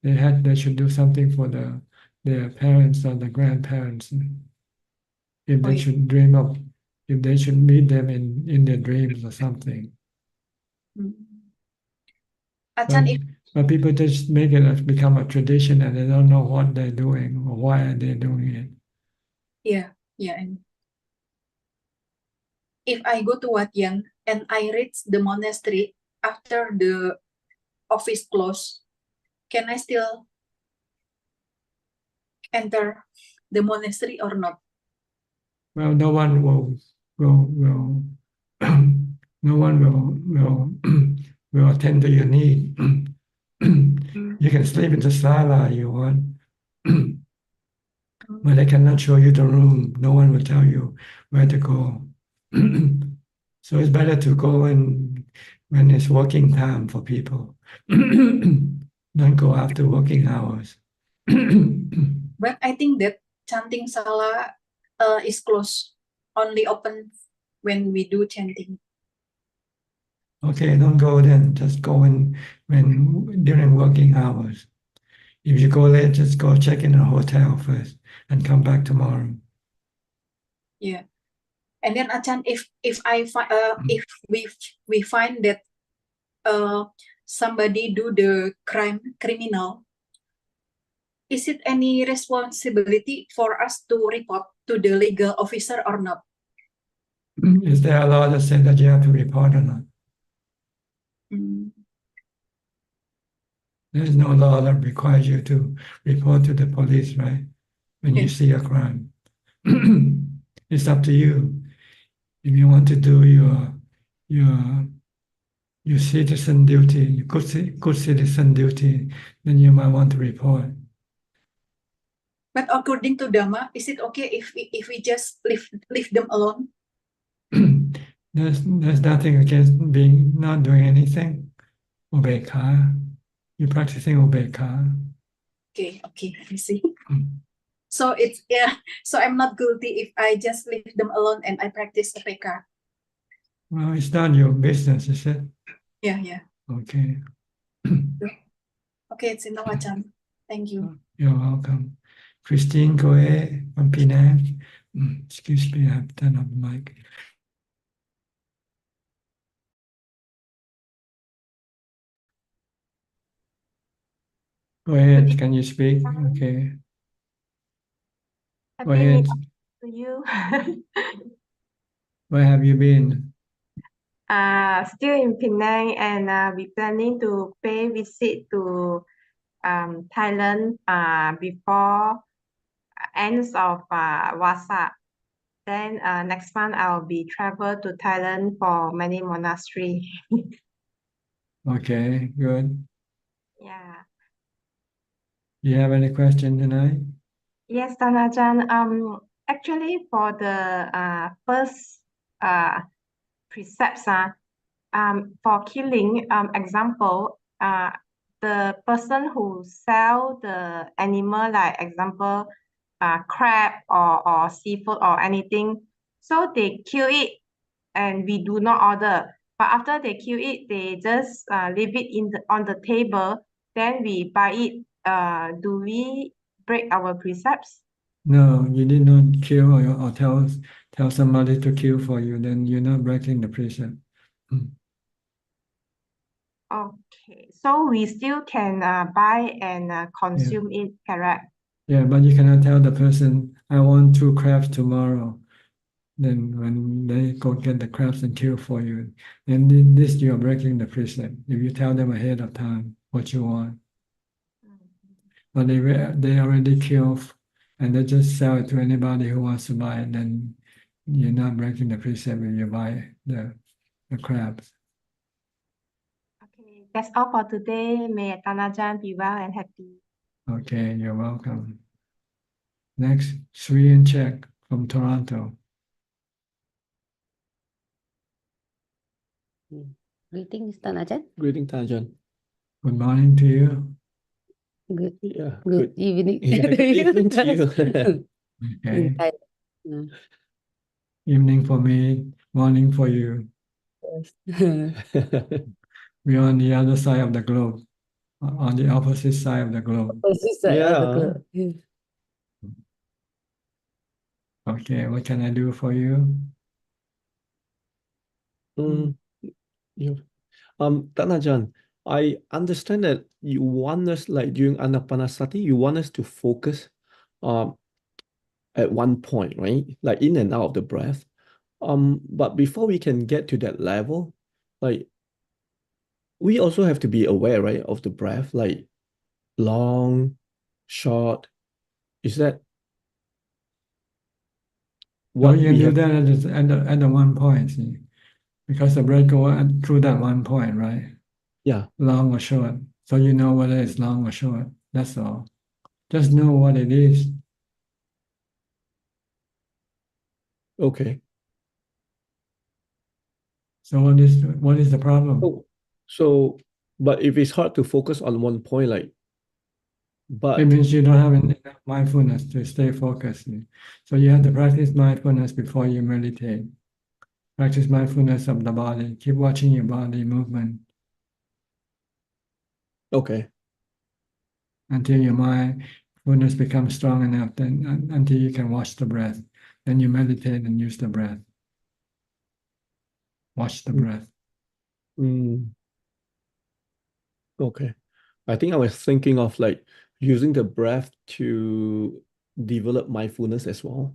they should do something for their parents or the grandparents. If they should dream of, if they should meet them in their dreams or something. But people just make it become a tradition and they don't know what they're doing or why are they doing it. Yeah. And if I go to Wat Yang and I reach the monastery after the office close, can I still enter the monastery or not? Well, no one will no one will attend to your need. You can sleep in the sala you want, but they cannot show you the room. No one will tell you where to go. So it's better to go when it's working time for people. Don't go after working hours. But I think that chanting sala is closed, only open when we do chanting. Okay, don't go then. Just go when during working hours. If you go late, just go check in a hotel first and come back tomorrow. Yeah, and then Ajahn, if we find that somebody do the criminal, is it any responsibility for us to report to the legal officer or not? Is there a law that says that you have to report or not? There's no law that requires you to report to the police, right? When you see a crime. It's up to you. If you want to do your citizen duty, your good citizen duty, then you might want to report. But according to Dhamma, is it okay if we just leave them alone? There's nothing against not doing anything. Ubekha. You're practicing ubekha. Okay, I see. So it's so I'm not guilty if I just leave them alone and I practice upeka. Well, it's not your business, is it? Yeah. Okay. Okay, it's enough, Ajahn. Thank you. You're welcome. Christine Goe from Penang. Excuse me, I've turned off the mic. Go ahead. Can you speak? Okay. Go Happy New ahead. Year to you. Where have you been? Still in Penang, and we planning to pay visit to Thailand before ends of Vasa. Then next month I'll be travel to Thailand for many monastery. Okay, good. Yeah. You have any question tonight? Yes, Tanajan. Actually, for the first precepts, for killing, example, the person who sell the animal, like example, crab or seafood or anything, so they kill it and we do not order. But after they kill it, they just leave it on the table. Then we buy it. Do we break our precepts? No, you did not kill or tell somebody to kill for you, then you're not breaking the precept. Okay, so we still can buy and consume it, correct? Yeah, but you cannot tell the person, I want 2 crabs tomorrow. Then when they go get the crabs and kill for you, then this you are breaking the precept. If you tell them ahead of time what you want. But they already kill and they just sell it to anybody who wants to buy it, then you're not breaking the precept if you buy the crabs. Okay, that's all for today. May Tanajan be well and happy. Okay, you're welcome. Next, Sri in Czech from Toronto. Greetings, Tanajan. Greeting, Tajan. Good morning to you. Good, Yeah, good evening Yeah, to good you. evening to you. In Okay. Thailand. Evening for me, morning for you. Yes. We're on the other side of the globe, on the opposite side of the globe. Opposite side of the globe. Yeah. Okay, what can I do for you? Yeah. Tanajan, I understand that you want us, like during Anapanasati, you want us to focus at one point, right? Like in and out of the breath. But before we can get to that level, like we also have to be aware, right, of the breath, like long, short. Is that So what you can we do have? that at the one point, see? Because the breath goes through that one point, right? Yeah. Long or short. So you know whether it's long or short. That's all. Just know what it is. Okay. So what is the problem? So, but if it's hard to focus on one point, like, It but means you don't have enough mindfulness to stay focused. See? So you have to practice mindfulness before you meditate. Practice mindfulness of the body. Keep watching your body movement okay. until your mindfulness becomes strong enough. Then until you can watch the breath. Then you meditate and use the breath. Watch the breath. Okay. I think I was thinking of like using the breath to develop mindfulness as well.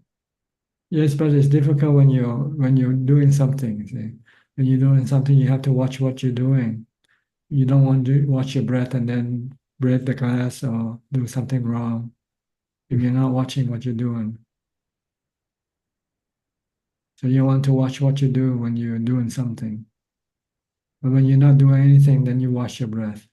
Yes, but it's difficult when you're doing something. See? When you're doing something, you have to watch what you're doing. You don't want to watch your breath and then break the glass or do something wrong if you're not watching what you're doing. So you want to watch what you do when you're doing something. But when you're not doing anything, then you watch your breath.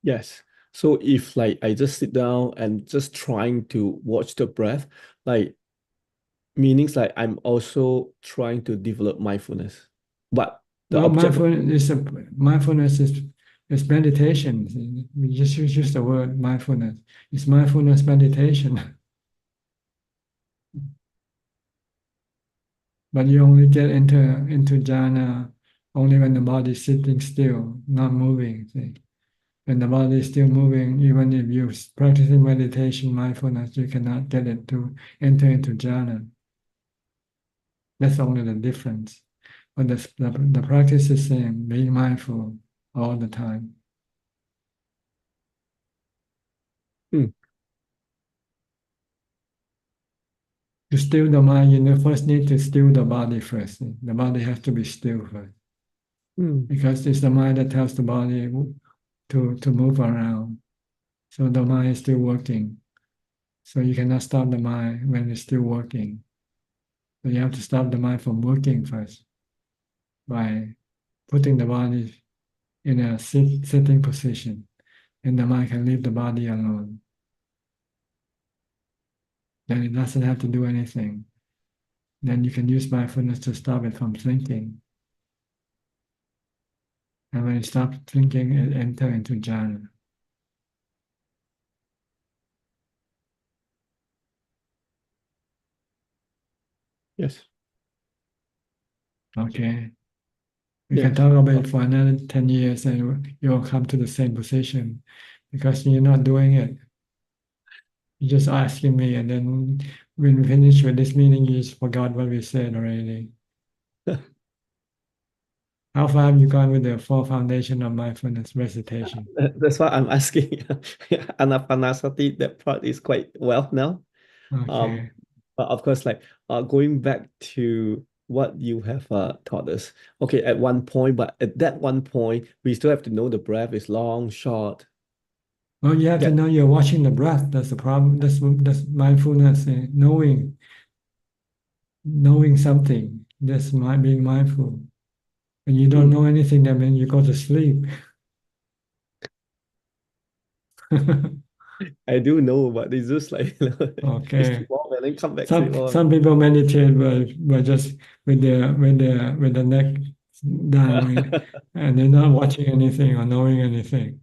Yes. So if like I just sit down and just trying to watch the breath, like meanings like I'm also trying to develop mindfulness. But the Well, object of mindfulness is meditation. We just use the word mindfulness. It's mindfulness meditation. But you only get into jhana only when the body is sitting still, not moving. See? When the body is still moving, even if you're practicing meditation, mindfulness, you cannot get it to enter into jhana. That's only the difference. But the practice is the same, being mindful all the time. Mm. To still the mind, first need to still the body first. The body has to be still first. Because it's the mind that tells the body to move around. So the mind is still working. So you cannot stop the mind when it's still working. So you have to stop the mind from working first by putting the body in a sitting position, and the mind can leave the body alone. Then it doesn't have to do anything. Then you can use mindfulness to stop it from thinking. And when it stops thinking, it enters into jhana. Yes. Okay. We Yes. can talk about it for another 10 years and you'll come to the same position because you're not doing it. You're just asking me, and then when we finish with this meeting, you just forgot what we said already. How far have you gone with the four foundation of mindfulness recitation? That's why I'm asking. Anapanasati, that part is quite well now. Okay. But of course, like going back to what you have taught us. Okay, at one point, but at that one point, we still have to know the breath is long, short. Well, you have to know you're watching the breath. That's the problem. That's mindfulness, knowing something. That's being mindful. When you don't know anything, that means you go to sleep. I do know, but it's just like Okay. sleep off and then come back sleep on. Some people meditate by just with the neck down and they're not watching anything or knowing anything.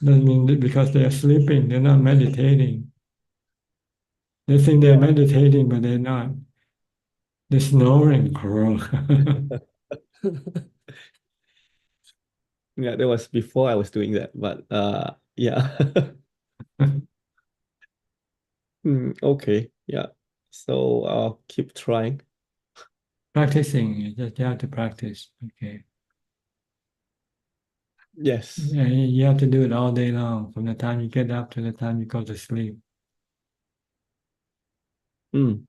Doesn't mean that because they are sleeping, they're not meditating. They think they're meditating, but they're not. They're snoring. Yeah, that was before I was doing that, but yeah. Okay, yeah. So I'll keep trying. Practicing, you just have to practice. Okay. Yes. Yeah, you have to do it all day long, from the time you get up to the time you go to sleep. You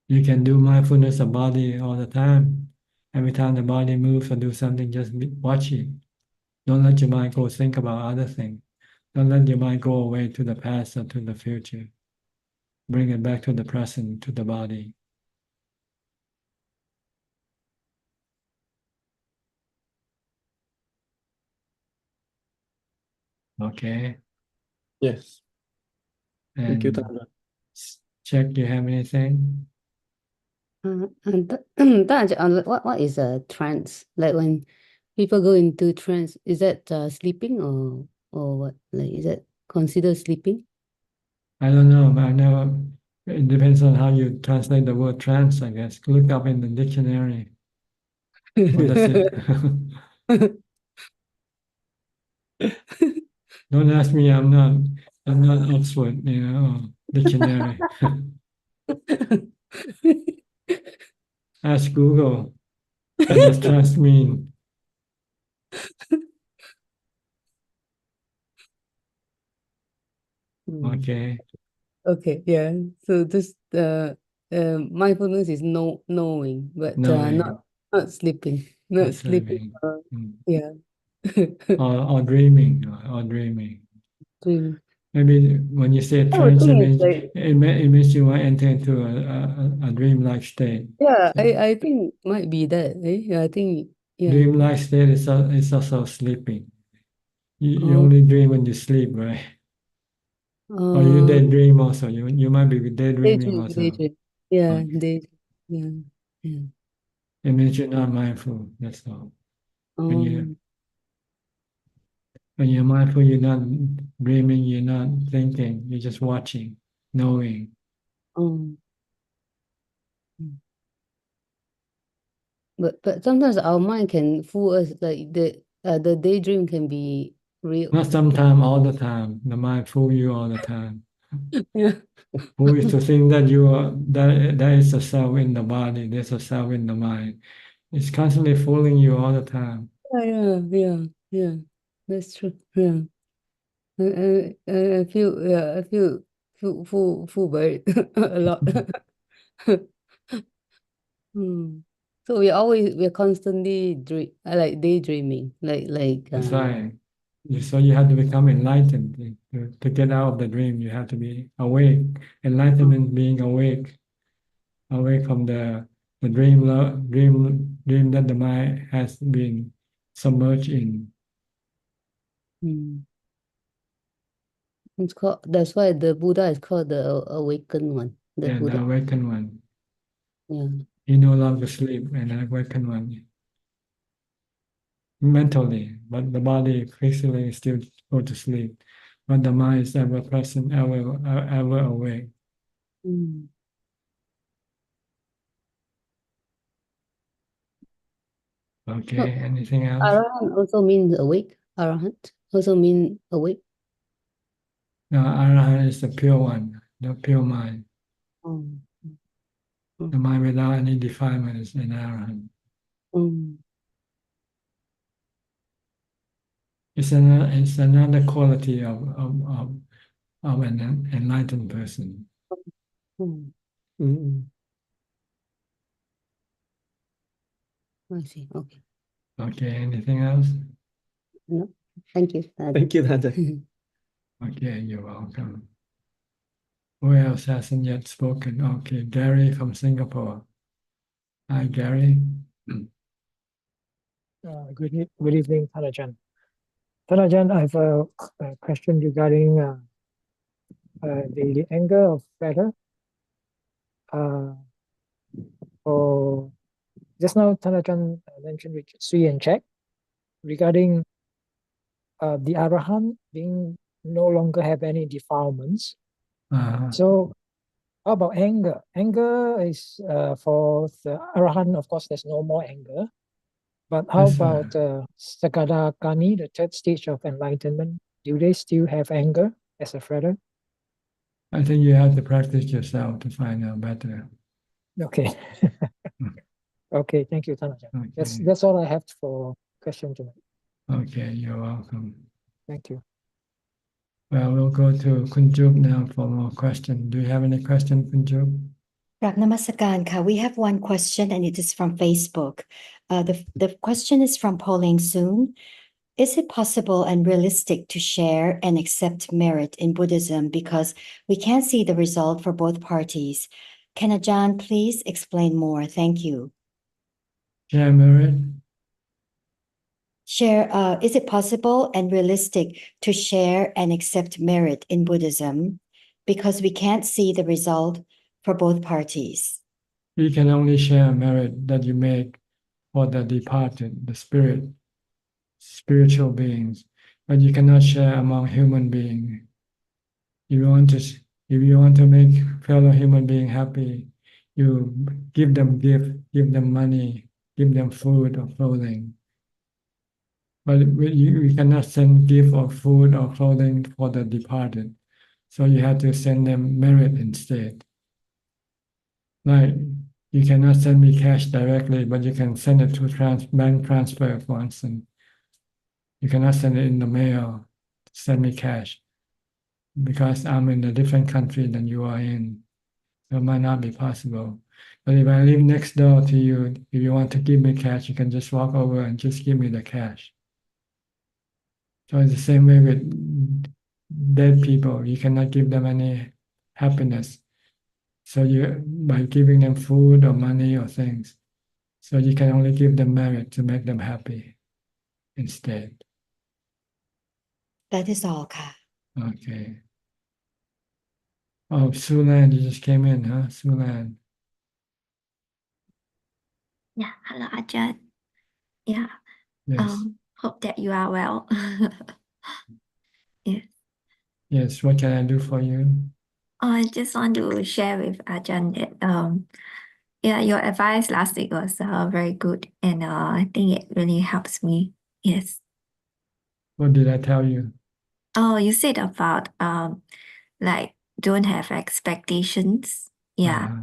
can do mindfulness of body all the time. Every time the body moves or do something, just watch it. Don't let your mind go think about other things. Don't let your mind go away to the past or to the future. Bring it back to the present, to the body. Okay. Yes. Thank you, And Tara. check, do you have anything? What is a trance? Like when people go into trance, is that sleeping or what? Like is that considered sleeping? I don't know, but I know it depends on how you translate the word trance, I guess. Look up in the dictionary. What does it? Don't ask me, I'm not Oxford, dictionary. Ask Google. What does trance mean? Okay. Okay, yeah. So this mindfulness is knowing, but Knowing. not sleeping. Not Not sleeping. sleeping. Yeah. Or dreaming. Or dreaming. Dreaming. Maybe when you say I would trance, it think means it's like it means you might enter into a dreamlike state. yeah, I think might be that. Yeah, I think yeah. Dreamlike state is also sleeping. You Oh. only dream when you sleep, right? Or you daydream also. You might be daydreaming also. Daydream. Yeah, yeah. It means you're not mindful. That's all. When you're mindful, you're not dreaming, you're not thinking, you're just watching, knowing. But sometimes our mind can fool us. Like the daydream can be real. Not sometime, all the time. The mind fool you all the time. Yeah. Who is to think that you are that there is a self in the body, there's a self in the mind. It's constantly fooling you all the time. Yeah. That's true. Yeah. I feel, yeah, I feel full very a lot. Hmm. So we're constantly like daydreaming, That's right. So you have to become enlightened. To get out of the dream, you have to be awake. Enlightenment being awake, awake from the dream that the mind has been submerged in. It's called, that's why the Buddha is called the awakened one. The And the Buddha. awakened one. Yeah. He no longer sleep, and the awakened one. Mentally, but the body physically still go to sleep. But the mind is ever present, ever awake. Okay, anything else? Arahant also means awake. Arahant also mean awake. No, Arahant is the pure one, the pure mind. The mind without any defilement is an Arahant. It's another quality of an enlightened person. I see. Okay. Okay, anything else? No, thank you. Thank you, Dada. Okay, you're welcome. Who else hasn't yet spoken? Okay, Gary from Singapore. Hi, Gary. Good evening, Ajaan. Ajaan, I have a question regarding the anger of feather. For just now, Ajaan mentioned with Sui and Check regarding the Arahant being no longer have any defilements. So, how about anger? Anger is for the Arahant, of course, there's no more anger. But how Yes, about Sakadagami, the third stage of enlightenment? Do they still have anger as a feather? I think you have to practice yourself to find out better. Okay. Okay, thank you, Tanajan. Okay. That's all I have for question tonight. Okay, you're welcome. Thank you. Well, we'll go to Kunjup now for more questions. Do you have any question, Kunjup? กราบนมัสการค่ะ We have one question and it is from Facebook. The question is from Pauline Soon. Is it possible and realistic to share and accept merit in Buddhism because we can't see the result for both parties? Can Ajahn please explain more? Thank you. Share merit? Is it possible and realistic to share and accept merit in Buddhism because we can't see the result for both parties? You can only share merit that you make for the departed, the spiritual beings, but you cannot share among human beings. If you want to make fellow human being happy, you give them gift, give them money, give them food or clothing. But you cannot send gift or food or clothing for the departed. So you have to send them merit instead. Like you cannot send me cash directly, but you can send it to bank transfer, for instance. You cannot send it in the mail, send me cash, because I'm in a different country than you are in. So it might not be possible. But if I live next door to you, if you want to give me cash, you can just walk over and just give me the cash. So it's the same way with dead people. You cannot give them any happiness. So by giving them food or money or things, so you can only give them merit to make them happy instead. That is all, ka. Okay. Oh, Sulan, you just came in, huh? Sulan. Yeah, hello, Ajahn. Yeah, Yes. hope that you are well. Yeah. Yes, what can I do for you? I just want to share with Ajahn that yeah, your advice last week was very good, and I think it really helps me. Yes. What did I tell you? Oh, you said about like don't have expectations. Yeah.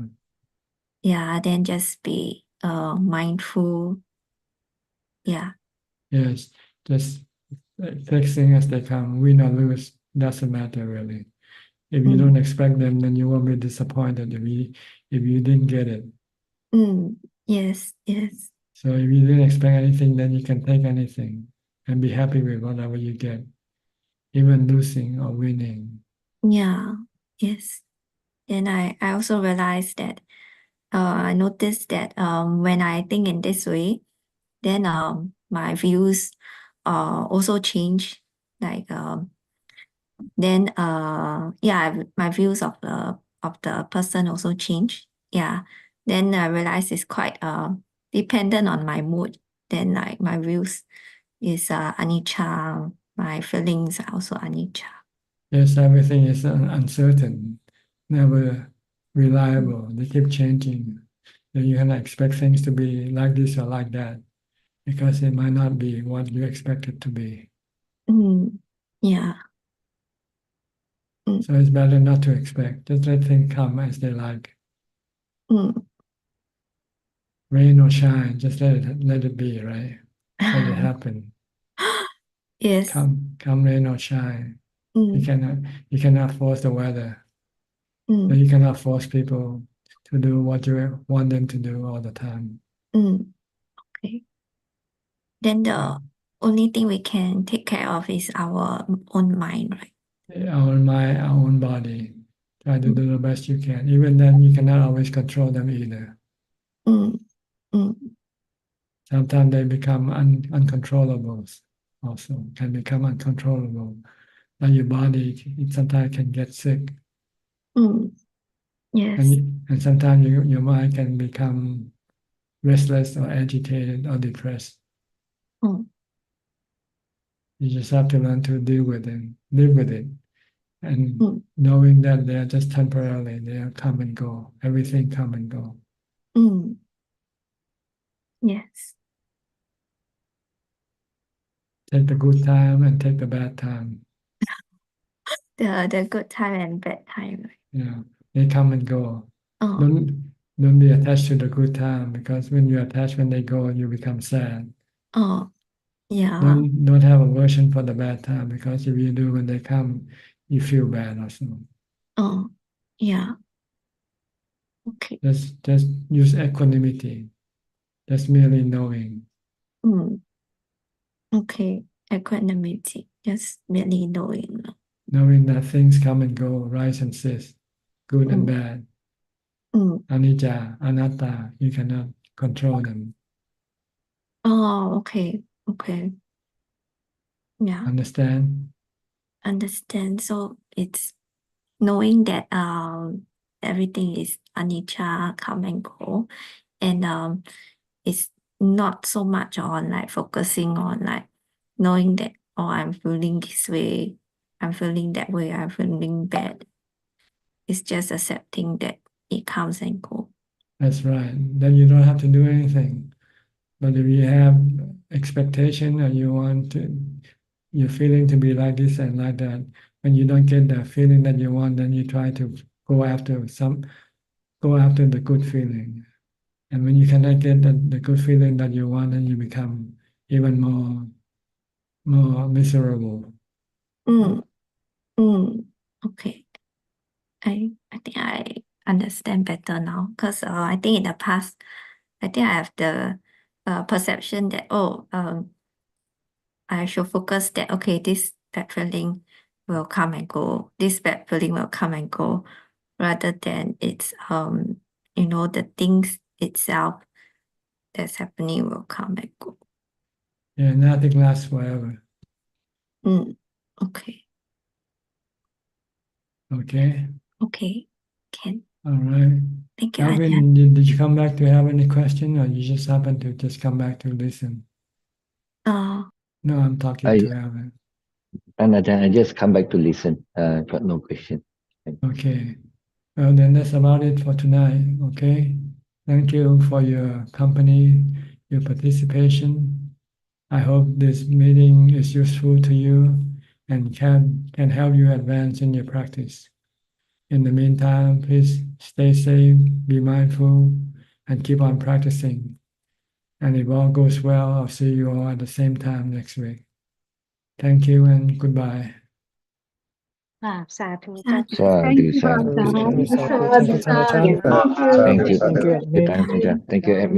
Yeah, then just be mindful. Yeah. Yes, just take things as they come, win or lose. doesn't matter really. If you don't expect them, then you won't be disappointed if you didn't get it. Yes, yes. So if you didn't expect anything, then you can take anything and be happy with whatever you get, even losing or winning. Yeah, yes. And I also realized that I noticed that when I think in this way, then my views also change. Like then yeah, my views of the person also change. Yeah. Then I realize it's quite dependent on my mood. Then like my views is anicca, my feelings are also anicca. Yes, everything is uncertain, never reliable. They keep changing. Then you cannot expect things to be like this or like that because it might not be what you expect it to be. Yeah. So it's better not to expect. Just let things come as they like. Rain or shine, just let it be, right? Let it happen. Yes. Come rain or shine. You cannot force the weather. But you cannot force people to do what you want them to do all the time. Okay. Then the only thing we can take care of is our own mind, right? Our mind, our own body. Try to do the best you can. Even then, you cannot always control them either. Sometimes they become uncontrollable. Also, can become uncontrollable. Like your body, it sometimes can get sick. Yes. And sometimes your mind can become restless or agitated or depressed. You just have to learn to deal with it, live with it, and knowing that they're just temporarily, they come and go. Everything come and go. Yes. Take the good time and take the bad time. The good time and bad time, right? Yeah, they come and go. Don't be attached to the good time because when you attach when they go, you become sad. Yeah. Don't have aversion for the bad time because if you do when they come, you feel bad also. Yeah. Okay. Just use equanimity. Just merely knowing. Okay. Equanimity. Just merely knowing. Knowing that things come and go, rise and cease, good and bad. Anicca, anatta, you cannot control them. Okay. Okay. Yeah. Understand? Understand. So it's knowing that everything is anicca, come and go, and it's not so much on like focusing on like knowing that I'm feeling this way, I'm feeling that way, I'm feeling bad. It's just accepting that it comes and goes. That's right. Then you don't have to do anything. But if you have expectation and your feeling to be like this and like that, when you don't get the feeling that you want, then you try to go after the good feeling. And when you cannot get the good feeling that you want, then you become even more miserable. Okay. I think I understand better now because I think in the past, I think I have the perception that I should focus that okay, this bad feeling will come and go, this bad feeling will come and go, rather than it's the things itself that's happening will come and go. Yeah, nothing lasts forever. Okay. Okay. Okay. Can. All right. Thank you, Alvin, did you come back to have any question or you just happen to just come back to listen? No, I'm talking to Alvin. And Ajaan, I just come back to listen. Got no question. Okay. Well, then that's about it for tonight. Okay. Thank you for your company, your participation. I hope this meeting is useful to you and can help you advance in your practice. In the meantime, please stay safe, be mindful, and keep on practicing. And if all goes well, I'll see you all at the same time next week. Thank you and goodbye. Sadhu. Sadhu, you, sadhu, Ajahn. sadhu. Thank you, Thank you, Thank you, Thank you. Thank you, Thank you, Admin. Ajahn. Thank you,